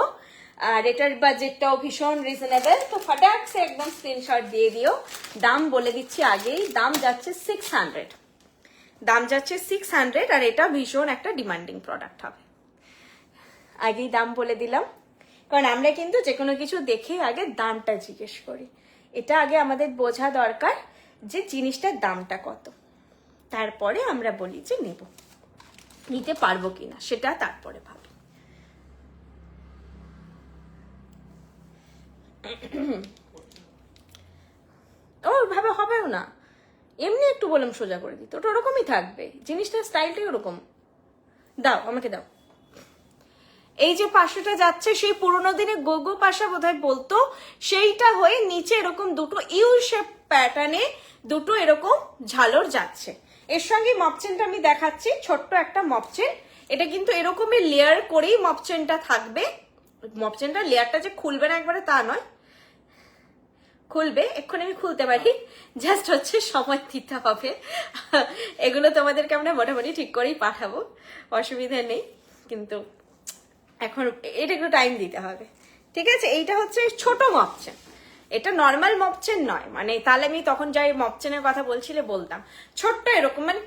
আর এটার বাজেটটাও ভীষণ রিজনেবল, তো ফটাক সে একদম স্ক্রিনশট দিয়ে দিও। দাম বলে দিচ্ছি আগেই, দাম যাচ্ছে 600। দাম যাচ্ছে 600, আর এটা ভীষণ একটা ডিমান্ডিং প্রোডাক্ট হবে। আগেই দাম বলে দিলাম, কারণ আমরা কিন্তু যে কোনো কিছু দেখে আগে দামটা জিজ্ঞেস করি। এটা আগে আমাদের বোঝা দরকার যে জিনিসটার দামটা কত, তারপরে আমরা বলি যে নেব, নিতে পারবো কিনা সেটা তারপরে ভাবি। ওভাবে হবেও না, এমনি একটু বললাম সোজা করে দিতে, ওটা ওরকমই থাকবে, জিনিসটার স্টাইলটাই ওরকম। দাও আমাকে দাও। এই যে পাশাটা যাচ্ছে সেই পুরোনো দিনে গোগো পাশা বোধহয় বলতো, সেইটা হয়ে নিচে এরকম দুটো ইউ শেপ প্যাটার্নে দুটো এরকম ঝালর যাচ্ছে। এর সঙ্গে মপচেনটা আমি দেখাচ্ছি, ছোট্ট একটা মপচেন। এটা কিন্তু এরকমই লেয়ার করেই মপচেনটা থাকবে। মপচেনটা লেয়ারটা যে খুলবে না একবারে তা নয়, খুলবে, এক্ষুনি আমি খুলতে পারি, জাস্ট হচ্ছে সময় দিতে হবে। এগুলো তোমাদেরকে আমরা মোটামুটি ঠিক করেই পাঠাবো, অসুবিধা নেই, কিন্তু এখন এটা একটু টাইম দিতে হবে। ঠিক আছে, এইটা হচ্ছে ছোট মপচেন, এটা নর্মাল মপচেন নয়, মানে তাহলে আমি তখন যাই মপচেনের কথা বলছিলে বলতাম। ছোট্ট এরকম মানে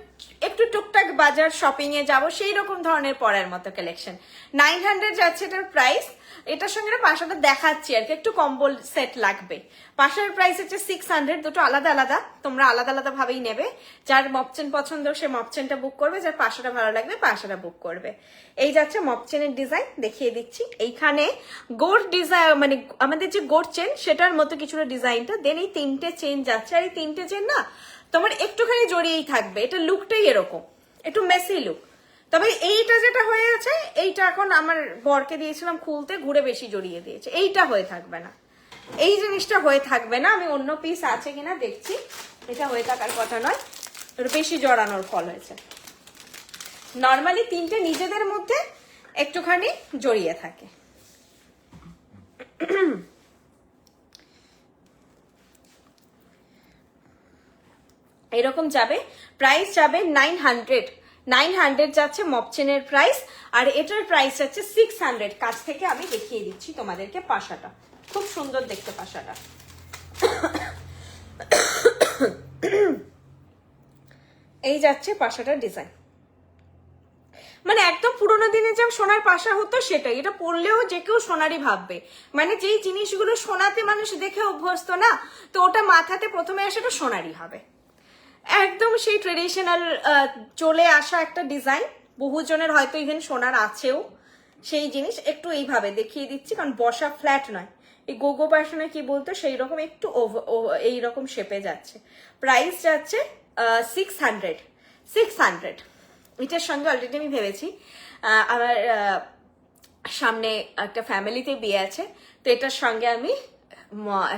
একটু টুকটাক বাজার শপিং এ যাবো সেই রকম ধরনের পরার মতো কালেকশন। 900 যাচ্ছে এটার প্রাইস। এটার সঙ্গে পাশাটা দেখাচ্ছি আর কি, একটু কম্বল সেট লাগবে। পাশার প্রাইস হচ্ছে 600, দুটো আলাদা আলাদা, তোমরা আলাদা আলাদা ভাবেই নেবে। যার মপচেন পছন্দ সে মপচেনটা বুক করবে, যার পাশাটা ভালো লাগবে পাশাটা বুক করবে। এই যাচ্ছে মপচেনের ডিজাইন, দেখিয়ে দিচ্ছি। এইখানে গোট ডিজাইন মানে আমাদের যে গোট চেন সেটার মতো কিছুটা ডিজাইনটা, দেন এই 3টে চেন যাচ্ছে। আর এই 3টে চেন না তোমার একটুখানি জড়িয়েই থাকবে, এটা লুকটাই এরকম একটু মেসি লুক। তবে এইটা যেটা হয়ে আছে, এইটা এখন আমার বরকে দিয়েছিলাম খুলতে, ঘুরে বেশি জড়িয়ে দিয়েছে, এইটা হয়ে থাকবে না, এই জিনিসটা হয়ে থাকবে না। আমি অন্য পিস আছে কিনা দেখছি, এটা হয়ে থাকার কথা নয়, বেশি জড়ানোর ফল হয়েছে। নর্মালি 3টে নিজেদের মধ্যে একটুখানি জড়িয়ে থাকে। এরকম যাবে, প্রাইস যাবে 900 যাচ্ছে মপচেনের প্রাইস, আর এটার প্রাইস যাচ্ছে 600। কাছ থেকে আমি দেখিয়ে দিচ্ছি তোমাদেরকে পাশাটা, খুব সুন্দর দেখতে পাশাটা। এই যাচ্ছে পাশাটার ডিজাইন, মানে একদম পুরোনো দিনে যে সোনার পাশা হতো সেটাই, এটা পরলেও যে কেউ সোনারই ভাববে। মানে যেই জিনিসগুলো সোনাতে মানুষ দেখে অভ্যস্ত না, তো ওটা মাথাতে প্রথমে আসে এটা সোনারই হবে। একদম সেই ট্রেডিশনাল চলে আসা একটা ডিজাইন, বহুজনের হয়তো ইভেন সোনার আছেও সেই জিনিস। একটু এইভাবে দেখিয়ে দিচ্ছি কারণ বসা ফ্ল্যাট নয়, এই গোগো প্যাশনে কি বলতো সেই রকম একটু এইরকম শেপে যাচ্ছে। প্রাইস যাচ্ছে 600। এটার সঙ্গে অলরেডি আমি ভেবেছি আমার সামনে একটা ফ্যামিলিতে বিয়ে আছে, তো এটার সঙ্গে আমি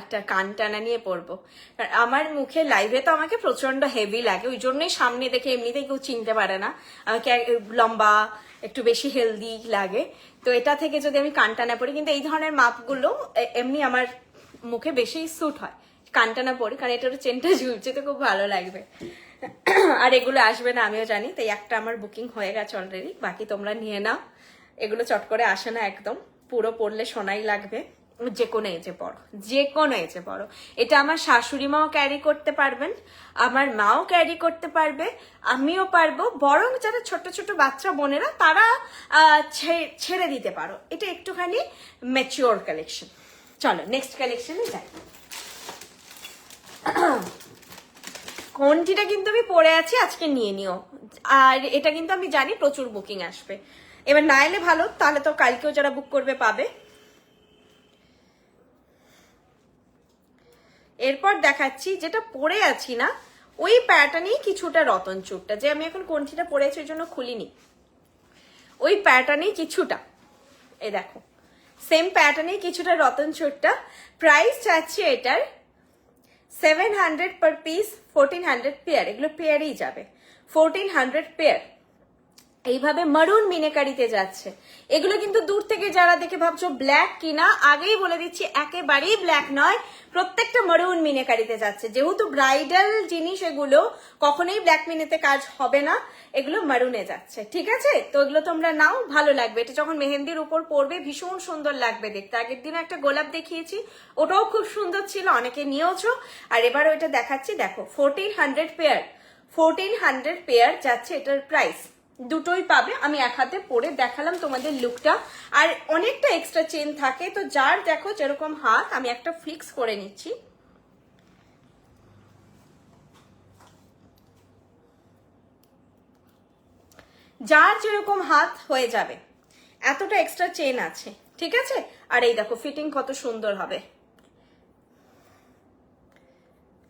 একটা কান টানা নিয়ে পরবো। আমার মুখে লাইভে তো আমাকে প্রচন্ড হেভি লাগে, ওই জন্যই সামনে দেখে এমনিতেই কেউ চিনতে পারে না আমাকে, লম্বা একটু বেশি হেলদি লাগে। তো এটা থেকে যদি আমি কান টানা পরি, কিন্তু এই ধরনের মাপগুলো এমনি আমার মুখে বেশি স্যুট হয়, কান টানা পরি, কারণ এটার চেনটা ঝুলছে তো খুব ভালো লাগবে। আর এগুলো আসবে না আমিও জানি, তাই একটা আমার বুকিং হয়ে গেছে অলরেডি, বাকি তোমরা নিয়ে নাও। এগুলো চট করে আসে না একদম, পুরো পরলে সোনাই লাগবে, যে কোনো এজে বড়, যে কোনো এজে বড়। এটা আমার শাশুড়ি মাও ক্যারি করতে পারবেন, আমার মাও ক্যারি করতে পারবে, আমিও পারবো, বরং যারা ছোট ছোট বাচ্চা বোনেরা তারা ছেড়ে দিতে পারো। এটা একটুখানি ম্যাচিওর কালেকশন। চলো নেক্সট কালেকশনে যাই। কোনটিটা কিন্তু আমি পরে আছি, আজকে নিয়ে নিও। আর এটা কিন্তু আমি জানি প্রচুর বুকিং আসবে, এবার না এলে ভালো, তাহলে তো কালকেও যারা বুক করবে পাবে। এরপর দেখাচ্ছি যেটা পরে আছি না, ওই প্যাটার্নেই কিছুটা রতন চুরটা, যে আমি এখন কোনটিটা পরে আছি ওই জন্য খুলিনি, ওই প্যাটার্নেই কিছুটা, এই দেখো সেম প্যাটার্নেই কিছুটা রতন চুরটা। প্রাইস চাচ্ছি এটার 700 পার পিস, 1400 পেয়ার, এগুলো পেয়ারই যাবে, 1400 পেয়ার। এইভাবে মারুন মিনেকারিতে যাচ্ছে। এগুলো কিন্তু দূর থেকে যারা দেখে ভাবছো ব্ল্যাক কিনা, আগেই বলে দিচ্ছি একেবারেই ব্ল্যাক নয়, প্রত্যেকটা মারুন মিনেকারিতে যাচ্ছে। যেহেতু ব্রাইডাল জিনিস এগুলো, কখনোই ব্ল্যাক মিনেতে কাজ হবে না, এগুলো মারুনে যাচ্ছে। ঠিক আছে, তো এগুলো তোমরা নাও, ভালো লাগবে। এটা যখন মেহেন্দির উপর পরবে ভীষণ সুন্দর লাগবে দেখতে। আগের দিন একটা গোলাপ দেখিয়েছি, ওটাও খুব সুন্দর ছিল, অনেকে নিয়েওছো। আর এবার ওইটা দেখাচ্ছি, দেখো 1400 পেয়ার, 1400 পেয়ার যাচ্ছে এটার প্রাইস। দুটোই পাবে, আমি এক হাতে পরে দেখালাম তোমাদের লুকটা। আর অনেকটা এক্সট্রা চেন থাকে, তো যার দেখো যেরকম হাত, আমি একটা ফিক্স করে নিচ্ছি, যার যেরকম হাত হয়ে যাবে, এতটা এক্সট্রা চেন আছে। ঠিক আছে, আর এই দেখো ফিটিং কত সুন্দর হবে,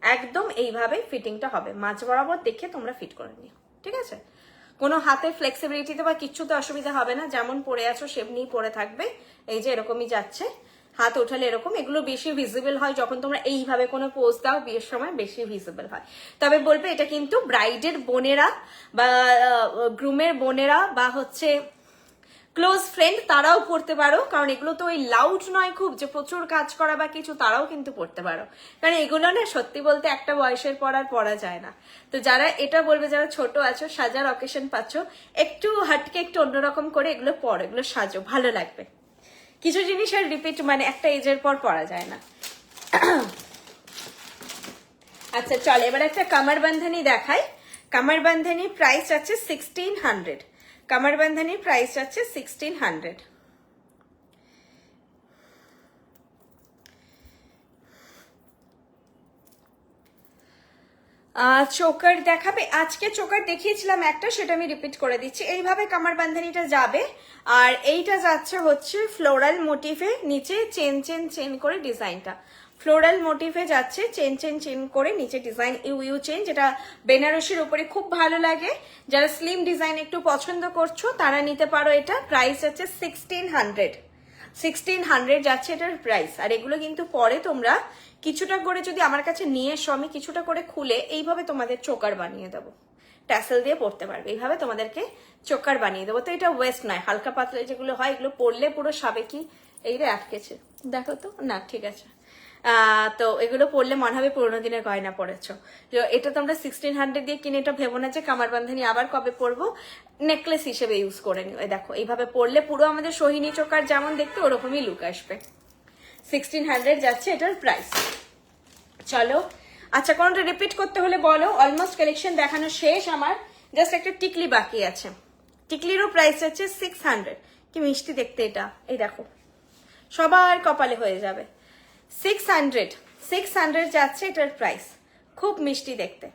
একদম এইভাবে ফিটিংটা হবে, মাঝ বরাবর দেখে তোমরা ফিট করে নিও। ঠিক আছে, কোনো হাতে ফ্লেক্সিবিলিটিতে বা কিচ্ছুতে অসুবিধা হবে না, যেমন পরে আছো সেমনিই পরে থাকবে। এই যে এরকমই যাচ্ছে, হাত ওঠালে এরকম। এগুলো বেশি ভিজিবল হয় যখন তোমরা এইভাবে কোনো পোজ দাও, বিয়ের সময় বেশি ভিজিবল হয়। তবে বলবে এটা কিন্তু ব্রাইডের বোনেরা বা গ্রুমের বোনেরা বা হচ্ছে ক্লোজ ফ্রেন্ড তারাও পড়তে পারো, কারণ এগুলো তো ওই লাউড নয় খুব যে প্রচুর কাজ করা বা কিছু, তারাও কিন্তু পড়তে পারো। কারণ এগুলো না সত্যি বলতে একটা বয়সের পর আর পরা যায় না। তো যারা এটা বলবে, যারা ছোট আছো, সাজার অকেশন পাচ্ছ, একটু হাটকে একটু অন্যরকম করে এগুলো পরো, এগুলো সাজো, ভালো লাগবে। কিছু জিনিস আর রিপিট মানে একটা এজের পর পরা যায় না। আচ্ছা চল এবার একটা কামার বান্ধানি দেখাই। কামার বান্ধানির প্রাইস আছে 1600। কামার বান্ধানির প্রাইস আছে 1600। চোকার দেখাবে? আজকে চোকার দেখিয়েছিলাম একটা, সেটা আমি রিপিট করে দিচ্ছি। এইভাবে কামার বান্ধানিটা যাবে, আর এইটা যাচ্ছে হচ্ছে ফ্লোরাল মোটিভে, নিচে চেন চেন চেন করে ডিজাইনটা ফ্লোরাল মোটিভে যাচ্ছে, চেন চেন চেন করে নিচে ডিজাইন ইউ ইউ চেন, যেটা বেনারসির উপরে খুব ভালো লাগে। যারা স্লিম ডিজাইন একটু পছন্দ করছো তারা নিতে পারো এটা। প্রাইস আছে 1600। 1600 যাচ্ছে এটার প্রাইস। আর এগুলো কিন্তু পরে তোমরা কিছুটা করে যদি আমার কাছে নিয়ে এসো, আমি কিছুটা করে খুলে এইভাবে তোমাদের চোকার বানিয়ে দেবো, ট্যাসেল দিয়ে পড়তে পারবে। এইভাবে তোমাদেরকে চোকার বানিয়ে দেবো। তো এটা ওয়েস্ট নয়, হালকা পাতলা যেগুলো হয় এগুলো পরলে পুরো সাবেকি। এইটা আটকেছে, দেখো তো না, ঠিক আছে। তো এগুলো পরলে মনে হবে পুরোনো দিনের গয়না পরেছো। এটা তোমরা 1600 দিয়ে কিনে এটা ভেবো না যে কামার বান্ধানি আবার কবে পরবো, নেকলেস হিসেবে ইউজ করে নিও। দেখো এইভাবে পরলে পুরো আমাদের সোহিনী চোকার যেমন দেখতে ওরকমই লুক আসবে। 1600 যাচ্ছে এটার প্রাইস। চলো আচ্ছা, কোনটা রিপিট করতে হলে বলো। অলমোস্ট কালেকশন দেখানো শেষ আমার, জাস্ট একটা টিকলি বাকি আছে। টিকলিরও প্রাইস আছে 600। কি মিষ্টি দেখতে এটা, এই দেখো সবার কপালে হয়ে যাবে। 600 যাচ্ছে এটার প্রাইস, খুব মিষ্টি দেখতে।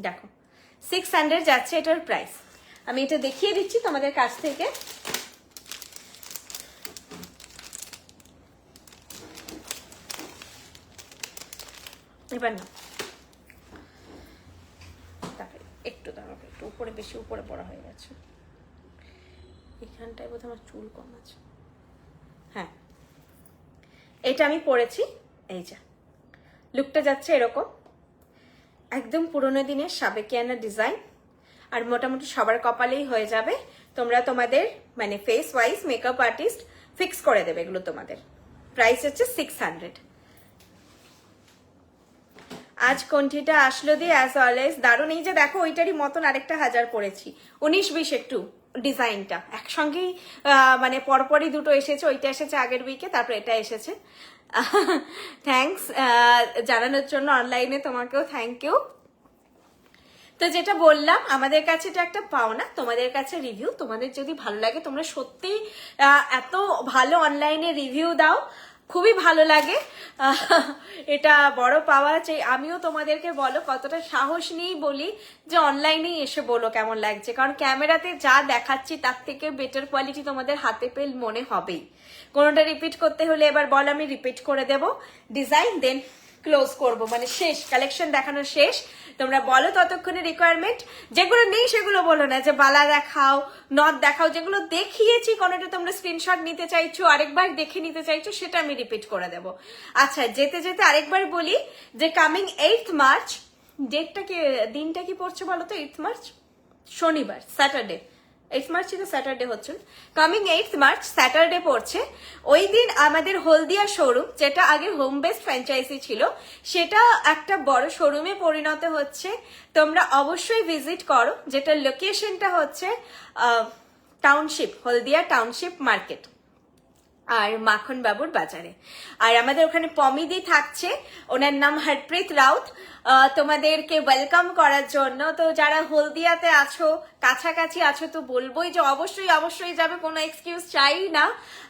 দেখো 600 যাচ্ছে এটার প্রাইস। আমি এটা দেখিয়ে দিচ্ছি তোমাদের কাছ থেকে। এবার না একটু দাঁড়াও, একটু উপরে, বেশি উপরে পড়া হয়ে গেছে। এখানটায় বোধহয় আমার চুল কম আছে। হ্যাঁ এটা আমি পরেছি। এই যে লুকটা যাচ্ছে এরকম, একদম পুরোনো দিনের সাবেকিয়ানা ডিজাইন। আর মোটামুটি সবার কপালেই হয়ে যাবে। তোমরা তোমাদের মানে face wise makeup artist fix করে দেবে এগুলো তোমাদের। প্রাইস হচ্ছে 600। আজ কোনটিটা আসলো দিয়ে অ্যাজ অলওয়েজ দারুণ। এই যে দেখো ওইটারই মতন আরেকটা হাজার পড়েছি, 19-20 একটু ডিজাইনটা একসঙ্গেই মানে পরপরই দুটো এসেছে। ওইটা এসেছে আগের উইকে, তারপর এটা এসেছে। থ্যাংকস জানানোর জন্য অনলাইনে, তোমাকেও থ্যাংক ইউ। তো যেটা বললাম, আমাদের কাছে এটা একটা পাওনা, তোমাদের কাছে রিভিউ। তোমাদের যদি ভালো লাগে, তোমরা সত্যি এত ভালো অনলাইনে রিভিউ দাও, খুবই ভালো লাগে। এটা বড় পাওয়া চাই। আমিও তোমাদেরকে বলো কতটা সাহস নিয়েই বলি যে অনলাইনেই এসে বলো কেমন লাগছে, কারণ ক্যামেরাতে যা দেখাচ্ছি তার থেকে বেটার কোয়ালিটি তোমাদের হাতে পেল মনে হবেই। কোনোটা রিপিট করতে হলে এবার বল, আমি রিপিট করে দেব ডিজাইন, দেন ক্লোজ করব, মানে শেষ কালেকশন দেখানো শেষ। তোমরা বলো ততক্ষণে রিকোয়ারমেন্ট। যেগুলো নেই সেগুলো বলো না, যে বালা দেখাও, নথ দেখাও। যেগুলো দেখিয়েছি কোনোটা তোমরা স্ক্রিনশট নিতে চাইছো, আরেকবার দেখে নিতে চাইছো, সেটা আমি রিপিট করে দেব। আচ্ছা যেতে যেতে আরেকবার বলি যে কামিং 8th মার্চ, ডেটটা কি, দিনটা কি পড়ছে বলো তো? 8th মার্চ শনিবার, স্যাটারডে। 8th মার্চই তো স্যাটারডে হচ্ছে। কামিং 8th মার্চ স্যাটারডে পড়ছে। ওই দিন আমাদের হলদিয়া শোরুম, যেটা আগে হোম বেসড ফ্র্যাঞ্চাইজি ছিল, সেটা একটা বড় শোরুমে পরিণত হচ্ছে। তোমরা অবশ্যই ভিজিট করো, যেটা লোকেশনটা হচ্ছে টাউনশিপ, হলদিয়া টাউনশিপ মার্কেট আর মাখন বাবুর বাজারে। আর আমাদের ওখানে পমিদি থাকছে, ওনার নাম হরপ্রীত রাউত, তোমাদেরকে ওয়েলকাম করার জন্য। তো যারা হলদিয়াতে আছো, কাছাকাছি আছো, তো বলবোই যে অবশ্যই অবশ্যই যাবে, কোনো এক্সকিউজ চাই না।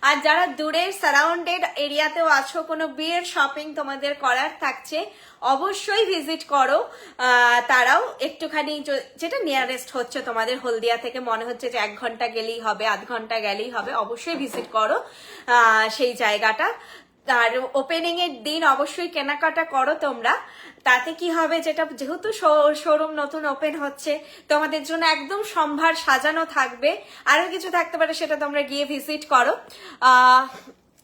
আর যারা দূরের সারাউন্ডেড এরিয়াতেও আছো, কোনো বিয়ের শপিং তোমাদের করার থাকছে, অবশ্যই ভিজিট করো। তারাও একটুখানি যেটা নিয়ারেস্ট হচ্ছে তোমাদের হলদিয়া থেকে, মনে হচ্ছে যে 1 ঘন্টা গেলেই হবে, আধ ঘন্টা গেলেই হবে, অবশ্যই ভিজিট করো সেই জায়গাটা। আর ওপেনিং এর দিন অবশ্যই কেনাকাটা করো তোমরা। তাতে কি হবে, যেটা যেহেতু শোরুম নতুন ওপেন হচ্ছে, তোমাদের জন্য একদম সম্ভার সাজানো থাকবে। আরো কিছু থাকতে পারে, সেটা তোমরা গিয়ে ভিজিট করো।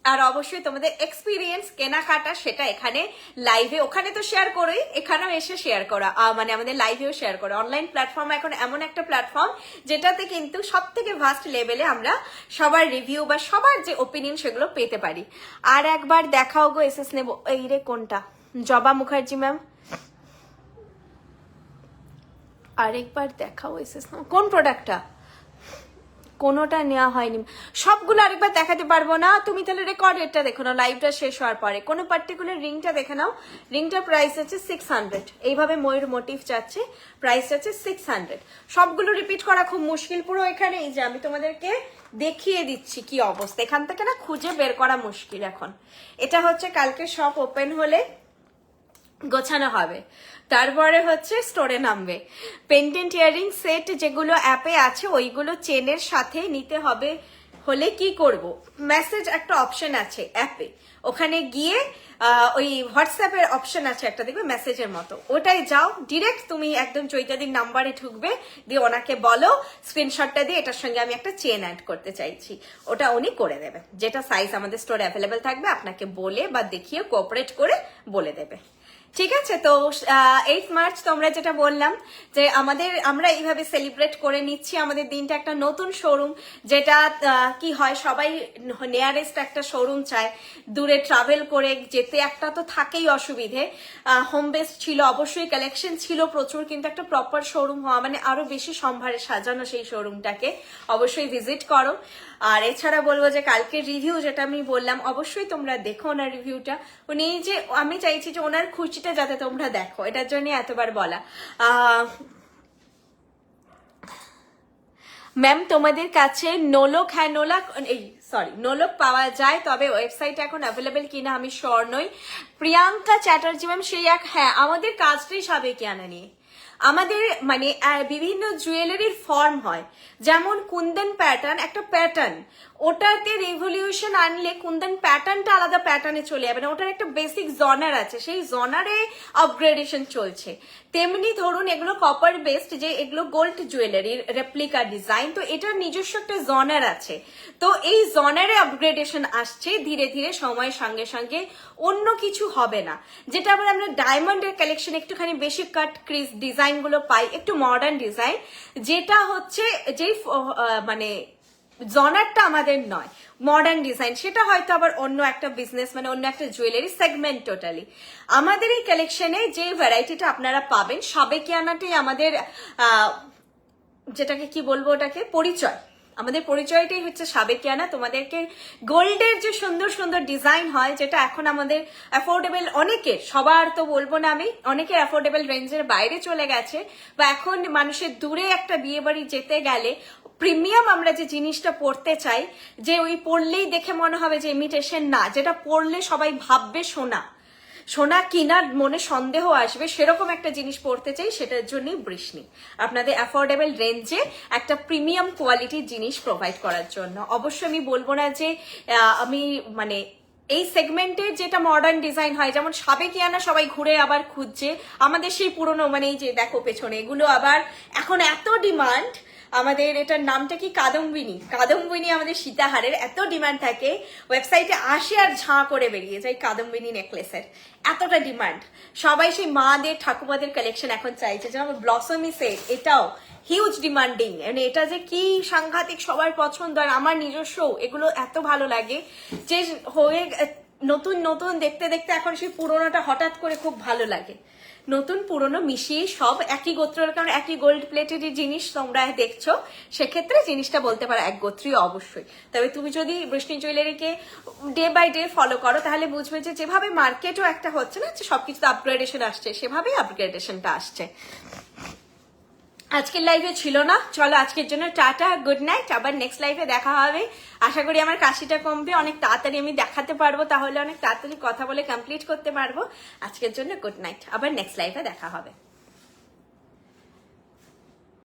আর অবশ্যই তোমাদের এক্সপিরিয়েন্স কেনাকাটা সেটা এখানে লাইভে, ওখানে তো শেয়ার করোই, এখানেও এসে শেয়ার করা, মানে আমাদের লাইভেও শেয়ার করো। অনলাইন প্ল্যাটফর্ম এখন এমন একটা প্ল্যাটফর্ম যেটাতে কিন্তু সব থেকে ভাস্ট লেভেলে আমরা সবার রিভিউ বা সবার যে ওপিনিয়ন সেগুলো পেতে পারি। আর একবার দেখাও গো এসএস নেবো, এই রে কোনটা, জবা মুখার্জি ম্যাম, আরেকবার দেখাও এসএস, কোন প্রোডাক্টটা, কোনোটা নেওয়া হয়নি, সবগুলো আরেকবার দেখাতে পারবো না। তুমি তাহলে রেকর্ডেডটা দেখো না, লাইভটা শেষ হওয়ার পরে কোনো পার্টিকুলার রিংটা দেখে নাও। রিংটার প্রাইস আছে 600, এইভাবে ময়ূর মোটিভ যাচ্ছে, প্রাইস আছে 600। সবগুলো রিপিট করা খুব মুশকিল, পুরো এখানে এই যে আমি তোমাদেরকে দেখিয়ে দিচ্ছি কি অবস্থা, এখান থেকে না খুঁজে বের করা মুশকিল এখন। এটা হচ্ছে কালকে শপ ওপেন হলে গোছানো হবে, তারপরে হচ্ছে স্টোরে নামবে। পেন্ডেন্ট ইয়ারিং সেট যেগুলো অ্যাপে আছে ওইগুলো চেনের সাথে নিতে হবে। হলে কি করব, মেসেজ একটা অপশন আছে অ্যাপে, ওখানে গিয়ে ওই হোয়াটসঅ্যাপের অপশন আছে একটা, দেখবে মেসেজের মতো, ওটাই যাও ডিরেক্ট তুমি একদম চৈতাদির নাম্বারে ঢুকবে, দিয়ে ওনাকে বলো স্ক্রিনশটটা দিয়ে এটার সঙ্গে আমি একটা চেন অ্যাড করতে চাইছি, ওটা উনি করে দেবে। যেটা সাইজ আমাদের স্টোরে অ্যাভেলেবেল থাকবে আপনাকে বলে বা দেখিয়ে কোঅপারেট করে বলে দেবে। ঠিক আছে, তো 8 মার্চ তোমরা যেটা বললাম যে আমরা এইভাবে সেলিব্রেট করে নিচ্ছি আমাদের দিনটা। একটা নতুন শোরুম, যেটা কি হয় সবাই নিয়ারেস্ট একটা শোরুম চায়, দূরে ট্রাভেল করে যেতে একটা তো থাকেই অসুবিধে। হোম বেস ছিল অবশ্যই, কালেকশন ছিল প্রচুর, কিন্তু একটা প্রপার শোরুম হওয়া মানে আরো বেশি সম্ভারে সাজানো সেই শোরুমটাকে, অবশ্যই ভিজিট করো। আর এছাড়া বলবো যে কালকে রিভিউ যেটা আমি বললাম, অবশ্যই তোমরা দেখো ওনার রিভিউটা। উনি যে, আমি চাইছি যে ওনার খুশিটা যাতে তোমরা দেখো, এটার জন্য এতবার বলা। ম্যাম তোমাদের কাছে নোলক, হ্যাঁ নোলক পাওয়া যায়, তবে ওয়েবসাইট এখন অ্যাভেলেবেল কিনা আমি শিওর নই। প্রিয়াঙ্কা চ্যাটার্জি ম্যাম সেই এক, হ্যাঁ আমাদের কাজটাই সাবেকিয়ানা নিয়ে। আমাদের মানে বিভিন্ন জুয়েলারির ফর্ম হয়, যেমন কুন্দন প্যাটার্ন একটা প্যাটার্ন, ওটাতে রেভলিউশন আনলে কুন্দন প্যাটার্নটা আলাদা প্যাটার্নে চলে যাবে না, ওটার একটা বেসিক জনার আছে, সেই জনারে আপগ্রেডেশন চলছে। তেমনি ধরুন এগুলো কপার বেসড, যে এগুলো গোল্ড জুয়েলারির রেপ্লিকা ডিজাইন, তো এটার নিজস্ব একটা জনার আছে, তো এই জনারে আপগ্রেডেশন আসছে ধীরে ধীরে সময়ের সঙ্গে সঙ্গে, অন্য কিছু হবে না। যেটা আবার আমরা ডায়মন্ডের কালেকশন একটুখানি বেশি কাট ক্রিজ ডিজাইন গুলো পাই, একটু মডার্ন ডিজাইন, যেটা হচ্ছে যে মানে জনারটা আমাদের নয়, মডার্ন ডিজাইন, সেটা হয়তো আবার অন্য একটা বিজনেস মানে অন্য একটা জুয়েলারি সেগমেন্ট টোটালি। আমাদের এই কালেকশনে যে ভ্যারাইটিটা আপনারা পাবেন, সাবেকিয়ানাটাই আমাদের যেটাকে কি বলবো, ওটাকে পরিচয়, আমাদের পরিচয়টাই হচ্ছে সাবেকিয়ানা। তোমাদেরকে গোল্ডের যে সুন্দর সুন্দর ডিজাইন হয়, যেটা এখন আমাদের অ্যাফোর্ডেবল, অনেকের, সবার তো বলবো না আমি, অনেকের অ্যাফোর্ডেবল রেঞ্জের বাইরে চলে গেছে, বা এখন মানুষের দূরে একটা বিয়ে বাড়ি যেতে গেলে প্রিমিয়াম আমরা যে জিনিসটা পড়তে চাই, যে ওই পড়লেই দেখে মনে হবে যে ইমিটেশন না, যেটা পড়লে সবাই ভাববে সোনা কিনার মনে সন্দেহ আসবে, সেরকম একটা জিনিস পড়তে চাই, সেটার জন্যই বৃষ্ণি আপনাদের অ্যাফোর্ডেবল রেঞ্জে একটা প্রিমিয়াম কোয়ালিটির জিনিস প্রোভাইড করার জন্য। অবশ্যই আমি বলবো না যে আমি মানে এই সেগমেন্টের যেটা মডার্ন ডিজাইন হয়, যেমন সাবেকিয়ানা সবাই ঘুরে আবার খুঁজছে, আমাদের সেই পুরনো মানে এই যে দেখো পেছনে এগুলো আবার এখন এত ডিমান্ড, আমাদের এটার নামটা কি কাদম্বিনী আমাদের সীতাহারের এত ডিমান্ড থাকে, ওয়েবসাইটে আসে আর ঝাঁ করে বেরিয়ে যায় কাদম্বিনী নেকলেসের, এতটা ডিমান্ড। সবাই সেই মাদের ঠাকুমাদের কালেকশন এখন চাইছে, যেমন ব্লসমি সেট, এটাও হিউজ ডিমান্ডিং, মানে এটা যে কি সাংঘাতিক সবার পছন্দ, আর আমার নিজস্ব এগুলো এত ভালো লাগে যে হয়ে নতুন নতুন দেখতে দেখতে এখন সেই পুরোনোটা হঠাৎ করে খুব ভালো লাগে। নতুন পুরনো মিশিয়ে সব একই গোত্রের, কারণ একই গোল্ড প্লেটের জিনিস তোমরা দেখছো, সেক্ষেত্রে জিনিসটা বলতে পারো এক গোত্রীয় অবশ্যই। তবে তুমি যদি বৃষ্ণি জুয়েলারিকে ডে বাই ডে ফলো করো, তাহলে বুঝবে যে যেভাবে মার্কেটও একটা হচ্ছে না, যে সবকিছু আপগ্রেডেশন আসছে, সেভাবেই আপগ্রেডেশনটা আসছে। আজকের লাইভে ছিল না, চলো আজকের জন্য টাটা, গুড নাইট, আবার নেক্সট লাইভে দেখা হবে। আশা করি আমার কাশিটা কমবে, অনেক তাড়াতাড়ি আমি দেখাতে পারবো, তাহলে অনেক তাড়াতাড়ি কথা বলে কমপ্লিট করতে পারবো। আজকের জন্য গুড নাইট, আবার নেক্সট লাইভে দেখা হবে।